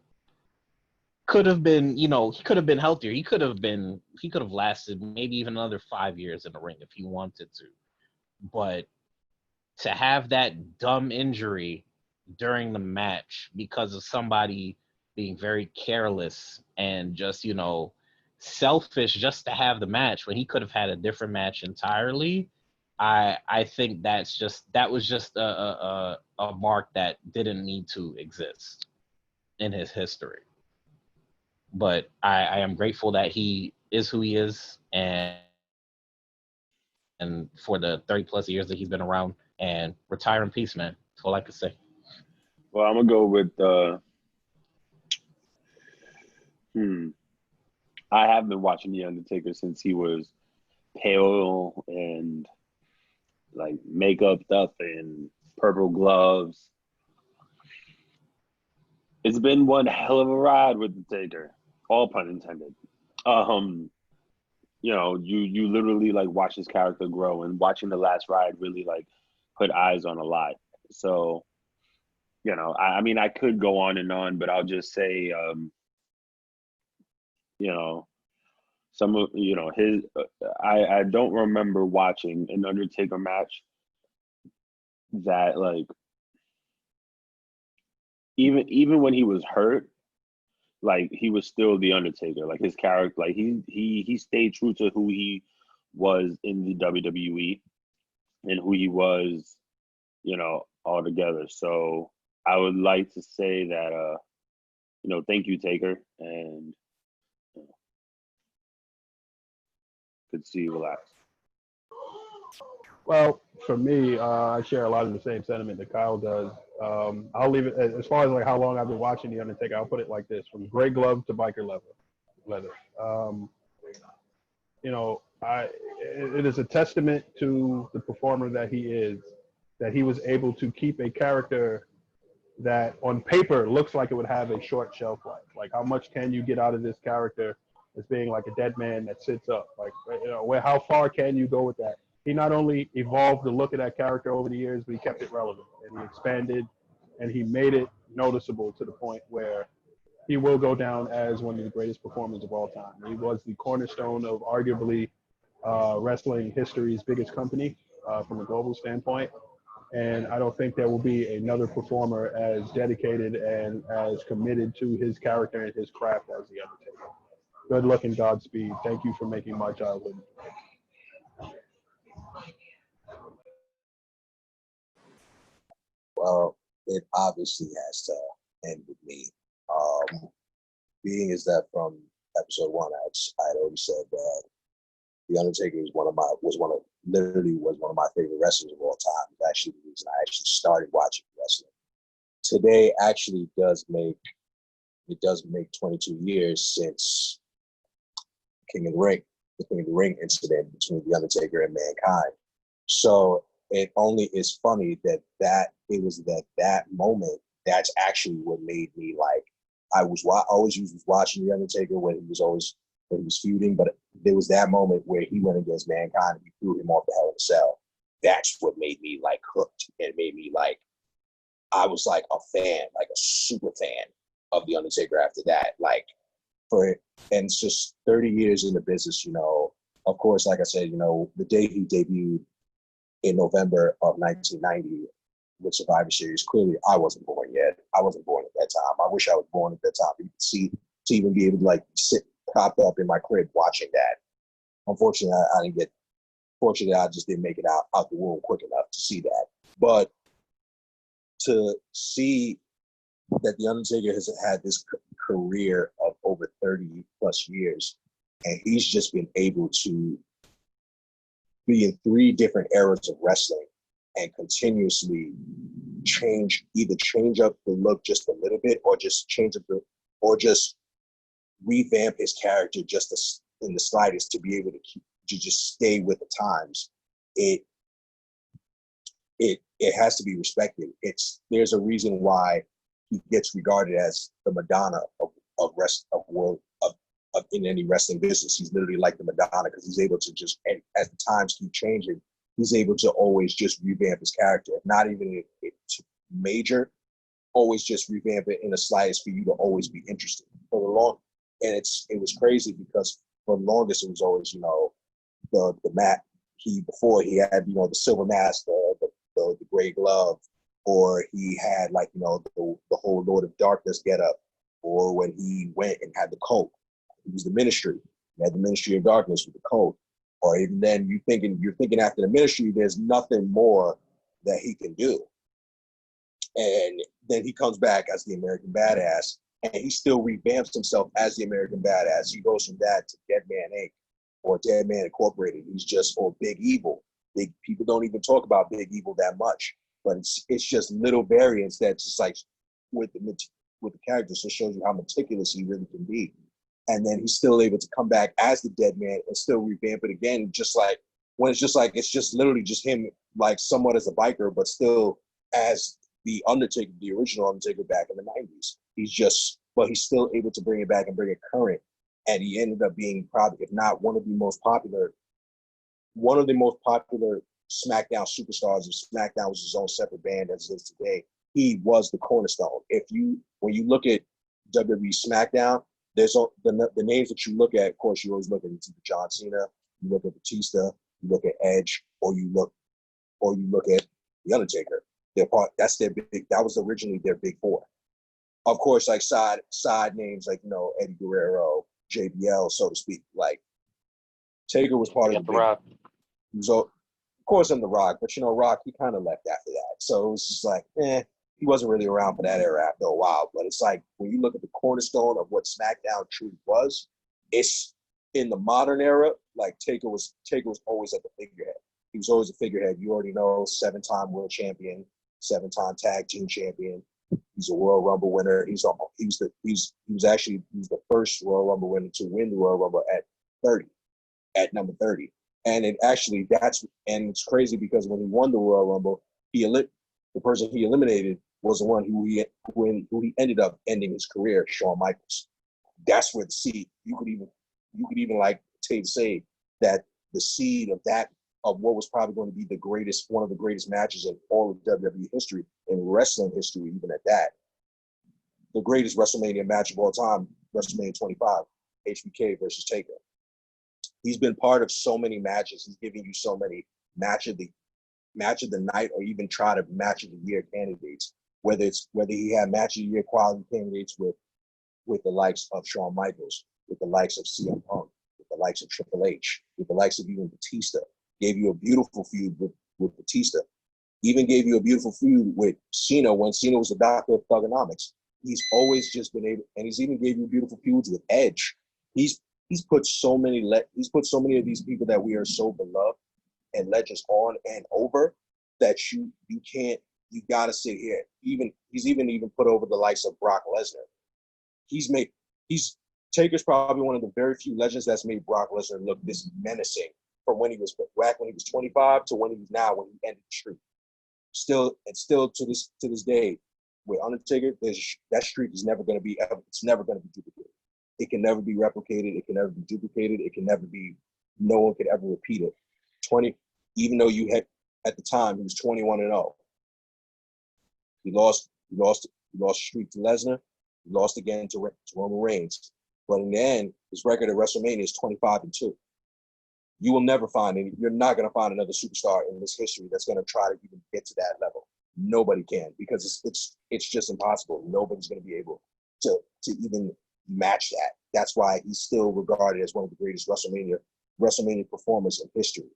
could have been, you know, he could have been healthier. He could have lasted maybe even another 5 years in the ring if he wanted to. But to have that dumb injury during the match because of somebody being very careless and just, you know, selfish just to have the match when he could have had a different match entirely. I think that was just a mark that didn't need to exist in his history. But I am grateful that he is who he is, and for the 30 plus years that he's been around, and retire in peace, man. That's all I can say. Well, I'm gonna go with I have been watching The Undertaker since he was pale and like makeup stuff and purple gloves. It's been one hell of a ride with the Taker, all pun intended. You know, you literally like watch his character grow, and watching the last ride really like put eyes on a lot. So, you know, I mean, I could go on and on, but I'll just say, you know, some of his. I don't remember watching an Undertaker match that like even when he was hurt, like he was still the Undertaker. Like his character, like he stayed true to who he was in the WWE and who he was, altogether. So I would like to say that thank you, Taker, and good to see you relax. Well, for me, I share a lot of the same sentiment that Kyle does. I'll leave it as far as like how long I've been watching The Undertaker. I'll put it like this: from gray glove to biker leather. It is a testament to the performer that he is, that he was able to keep a character that on paper looks like it would have a short shelf life. Like, how much can you get out of this character as being like a dead man that sits up? Like, how far can you go with that? He not only evolved the look of that character over the years, but he kept it relevant, and he expanded, and he made it noticeable to the point where he will go down as one of the greatest performers of all time. He was the cornerstone of arguably wrestling history's biggest company from a global standpoint. And I don't think there will be another performer as dedicated and as committed to his character and his craft as The Undertaker. Good luck and Godspeed. Thank you for making my childhood. Well, it obviously has to end with me. Being is that from episode 1, I had already said that The Undertaker was one of my favorite wrestlers of all time. It's actually the reason I actually started watching wrestling. Today actually does make 22 years since the King of the Ring incident between The Undertaker and Mankind. So it only is funny that it was that moment that's actually what made me like. I was watching The Undertaker when he was feuding, but there was that moment where he went against Mankind and he threw him off the Hell in a Cell. That's what made me like hooked. It made me like, I was like a fan, like a super fan of The Undertaker after that. And it's just 30 years in the business, of course, like I said, the day he debuted in November of 1990 with Survivor Series, clearly I wasn't born yet. I wasn't born at that time. I wish I was born at that time to even be able to like sit propped up in my crib watching that. Unfortunately, I just didn't make it out the womb quick enough to see that. But to see that The Undertaker has had this career of over 30 plus years, and he's just been able to be in 3 different eras of wrestling and continuously change up the look just a little bit, or just revamp his character just in the slightest to be able to just stay with the times. It has to be respected. There's a reason why he gets regarded as the Madonna of in any wrestling business. He's literally like the Madonna, because he's able to just, and as the times keep changing, he's able to always just revamp his character. Not even major, always just revamp it in the slightest for you to always be interested. And it was crazy because for the longest it was always, the mat. Before he had, the silver mask, the gray glove, or he had like, the whole Lord of Darkness getup, or when he went and had the cult, he was the Ministry. You had the Ministry of Darkness with the Code. Or even then you're thinking after the Ministry, there's nothing more that he can do. And then he comes back as the American Badass, and he still revamps himself as the American Badass. He goes from that to Dead Man Inc. or Dead Man Incorporated. He's just, or Big Evil. Big people don't even talk about Big Evil that much, but it's just little variants that just like with the characters, so it shows you how meticulous he really can be. And then he's still able to come back as the Dead Man and still revamp it again, just like when it's just literally just him, like somewhat as a biker, but still as the Undertaker, the original Undertaker back in the 90s. But he's still able to bring it back and bring it current. And he ended up being probably, if not one of the most popular SmackDown superstars. If SmackDown was his own separate band as it is today, he was the cornerstone. When you look at WWE SmackDown, there's the names that you look at. Of course, you always look at John Cena, you look at Batista, you look at Edge, or you look at the Undertaker. That was originally their big four. Of course, like side names like Eddie Guerrero, JBL, so to speak. Like Taker was part of the Rock. He was, of course, on the Rock, but Rock, he kind of left after that. So it was just like, he wasn't really around for that era after a while. But it's like when you look at the cornerstone of what SmackDown truly was, it's in the modern era. Like Taker was always at the figurehead. He was always a figurehead. You already know, 7-time world champion, 7-time tag team champion. He's a Royal Rumble winner. He was the first Royal Rumble winner to win the Royal Rumble at number 30. And it's crazy because when he won the Royal Rumble, the person he eliminated was the one who he ended up ending his career, Shawn Michaels. That's where the seed, you could even like say that the seed of what was probably going to be one of the greatest matches in all of WWE history, in wrestling history, even at that. The greatest WrestleMania match of all time, WrestleMania 25, HBK versus Taker. He's been part of so many matches. He's giving you so many match of the night, or even try to match of the year candidates. Whether he had match of the year quality candidates with the likes of Shawn Michaels, with the likes of CM Punk, with the likes of Triple H, with the likes of even Batista. Gave you a beautiful feud with Batista. Even gave you a beautiful feud with Cena when Cena was the doctor of thugonomics. He's always just been able, and he's even gave you beautiful feuds with Edge. He's put so many of these people that we are so beloved and legends on and over that you gotta sit here. He's even put over the likes of Brock Lesnar. Taker's probably one of the very few legends that's made Brock Lesnar look this menacing from when he was 25 to when he was now, when he ended the streak. Still to this day, with Undertaker, that streak is never going to be duplicated. It can never be replicated. It can never be duplicated. No one could ever repeat it. Even though at the time, he was 21-0. He lost streak to Lesnar. He lost again to Roman Reigns. But in the end, his record at WrestleMania is 25-2. You will never you're not going to find another superstar in this history that's going to try to even get to that level. Nobody can, because it's just impossible. Nobody's going to be able to even match that. That's why he's still regarded as one of the greatest WrestleMania performers in history.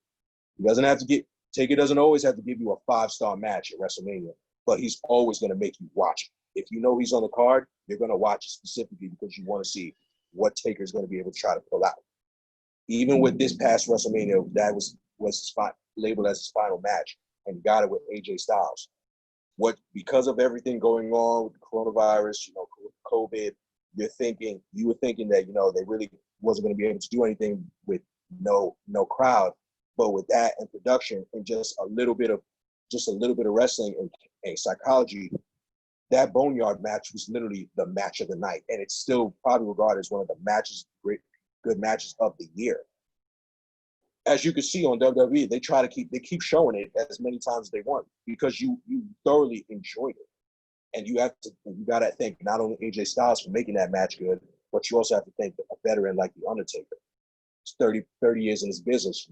Taker doesn't always have to give you a 5-star match at WrestleMania, but he's always going to make you watch it. If you know he's on the card, you're going to watch it specifically because you want to see what Taker's going to be able to try to pull out. Even with this past WrestleMania, that was labeled as his final match, and he got it with AJ Styles. Because of everything going on with the coronavirus, COVID, you were thinking that they really wasn't going to be able to do anything with no crowd, but with that and production and just a little bit of wrestling and psychology, that Boneyard match was literally the match of the night, and it's still probably regarded as one of the good matches of the year. As you can see on WWE, they keep showing it as many times as they want because you thoroughly enjoyed it. And you got to thank not only AJ Styles for making that match good, but you also have to thank a veteran like The Undertaker. It's 30 years in his business.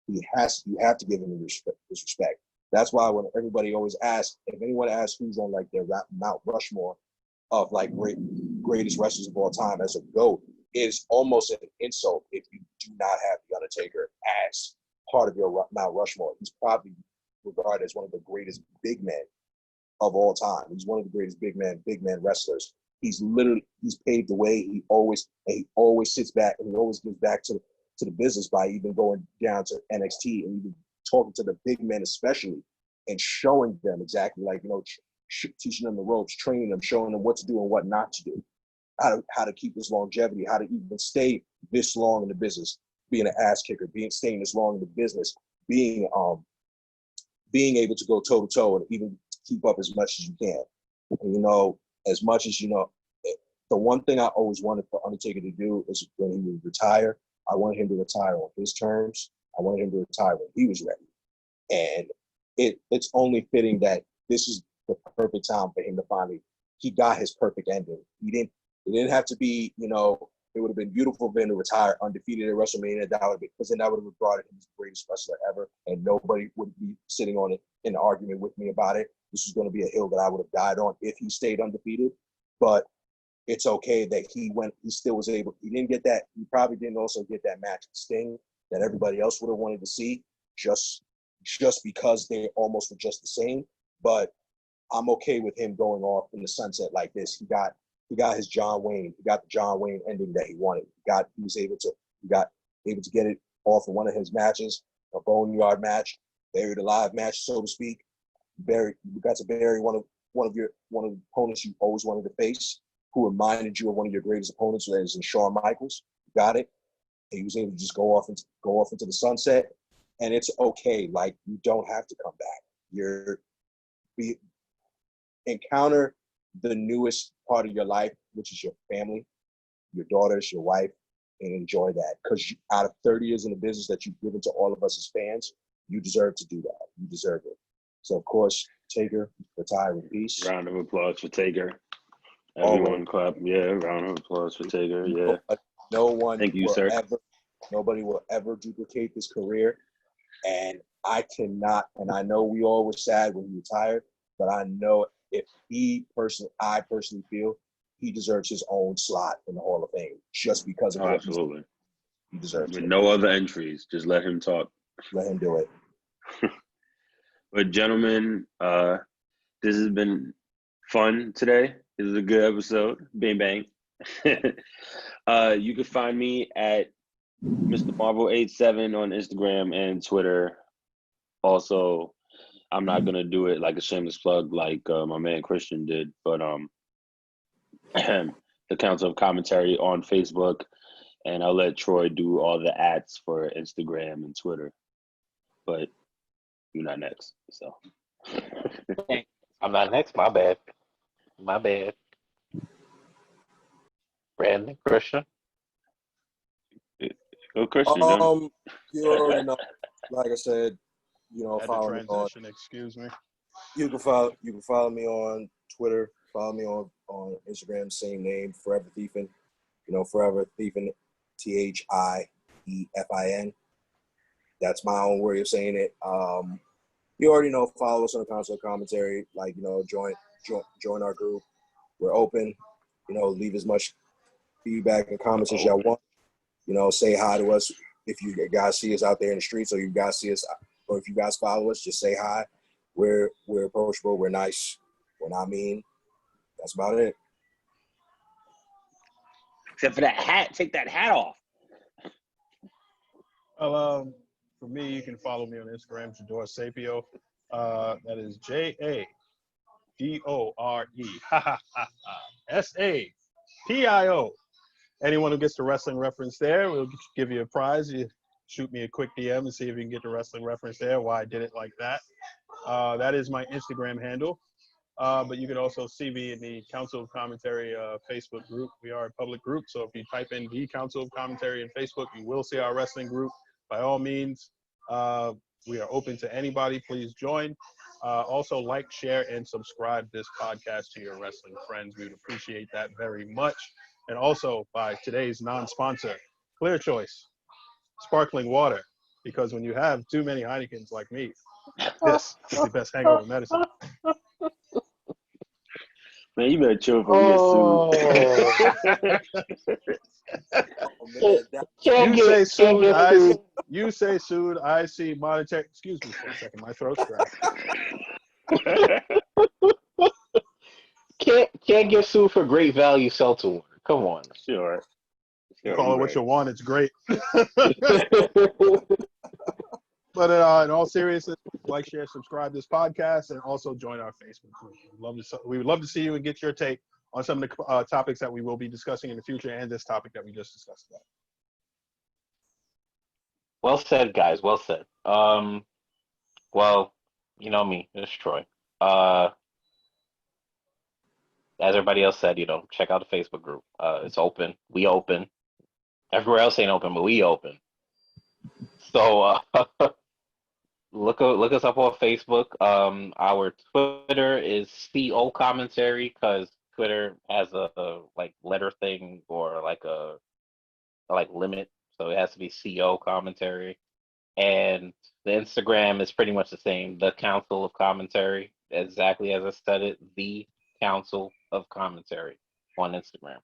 You have to give him his respect. That's why when everybody always asks, if anyone asks who's on like their Mount Rushmore of like greatest wrestlers of all time as a GOAT, is almost an insult if you do not have the Undertaker as part of your Mount Rushmore. He's probably regarded as one of the greatest big men of all time. He's one of the greatest big men wrestlers. He's paved the way. He always sits back and he always gives back to the business by even going down to NXT and even talking to the big men especially and showing them exactly like, teaching them the ropes, training them, showing them what to do and what not to do, how to keep this longevity, how to even stay this long in the business, being an ass kicker, staying this long in the business, being able to go toe to toe and even keep up as much as you can. And, as much as the one thing I always wanted for Undertaker to do is when he would retire, I wanted him to retire on his terms. I wanted him to retire when he was ready. And it's only fitting that this is the perfect time for him to finally, he got his perfect ending. It didn't have to be, it would have been beautiful for him to retire undefeated at WrestleMania. Because then that would have brought him the greatest wrestler ever. And nobody would be sitting on it in an argument with me about it. This is going to be a hill that I would have died on if he stayed undefeated. But it's okay that he still was able, he didn't get that, he probably didn't also get that match with Sting that everybody else would have wanted to see just because they almost were just the same. But I'm okay with him going off in the sunset like this. He got his John Wayne. He got the John Wayne ending that he wanted. He was able to get it off in one of his matches, a boneyard match, buried alive match, so to speak. You got to bury one of the opponents you always wanted to face, who reminded you of one of your greatest opponents, that is in Shawn Michaels. You got it. And he was able to just go off into the sunset. And it's okay. Like, you don't have to come back. Encounter the newest part of your life, which is your family, your daughters, your wife, and enjoy that. Because out of 30 years in the business that you've given to all of us as fans, you deserve to do that. You deserve it. So, of course, Taker, retire in peace. Round of applause for Taker. Everyone clap. Yeah, round of applause for Taker. Yeah. Thank you, sir. Nobody will ever duplicate this career. And I cannot, and I know we all were sad when he retired, but I know I personally feel he deserves his own slot in the Hall of Fame just because of absolutely. He deserves it. With no other entries. Just let him talk. Let him do it. But gentlemen, this has been fun today. This is a good episode. Bang bang. You can find me at Mr. Marvel87 on Instagram and Twitter. Also, I'm not gonna do it like a shameless plug like my man Christian did, but the Council of Commentary on Facebook, and I'll let Troy do all the ads for Instagram and Twitter. But you're not next, so. I'm not next. My bad. Brandon, Christian. Go, Christian. You already know. Like I said, follow me on. Excuse me. You can follow me on Twitter. Follow me on Instagram. Same name, Forever Thiefin. Forever Thiefin, THIEFIN. That's my own way of saying it. You already know. Follow us on the Council of Commentary. Like, join our group. We're open. Leave as much feedback and comments as y'all want. Say hi to us if you guys see us out there in the streets, or you guys see us, or if you guys follow us, just say hi. We're approachable. We're nice. We're not mean. That's about it. Except for that hat. Take that hat off. Well, for me, you can follow me on Instagram, Jador Sapio. That is JADORE SAPIO. Anyone who gets the wrestling reference there, we'll give you a prize. You shoot me a quick DM and see if you can get the wrestling reference there, why I did it like that. That is my Instagram handle. But you can also see me in the Council of Commentary Facebook group. We are a public group, so if you type in the Council of Commentary in Facebook, you will see our wrestling group. By all means, we are open to anybody. Please join. Also, like, share, and subscribe this podcast to your wrestling friends. We would appreciate that very much. And also, by today's non-sponsor, Clear Choice Sparkling Water. Because when you have too many Heinekens like me, this is the best hangover medicine. Man, you better chill for Oh, Oh, man, that, You say can't sued. get sued. You say sued. I see monetary. Excuse me for a second. My throat's dry. Can't get sued for great value seltzer water. Come on. Sure. You call it what right. you want. It's great. But in all seriousness, like, share, subscribe to this podcast, and also join our Facebook group. We would love to see you and get your take on some of the topics that we will be discussing in the future, and this topic that we just discussed about. Well said, guys. Well said. Well, you know me, it's Troy. As everybody else said, check out the Facebook group. It's open. We open. Everywhere else ain't open, but we open. So look us up on Facebook. Our Twitter is CO commentary because Twitter has a like letter thing or like a limit, so it has to be CO commentary. And the Instagram is pretty much the same. The Council of Commentary, exactly as I said it. The Council of Commentary on Instagram.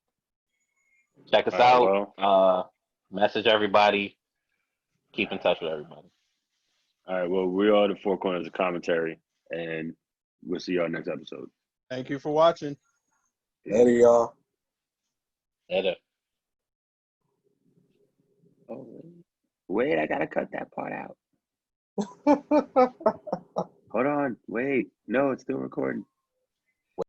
Check us out. Message everybody. Keep in touch with everybody. All right. Well, we are the Four Corners of Commentary, and we'll see y'all next episode. Thank you for watching. later, y'all. Later. Oh, wait, I gotta cut that part out. Hold on. Wait. No, it's still recording.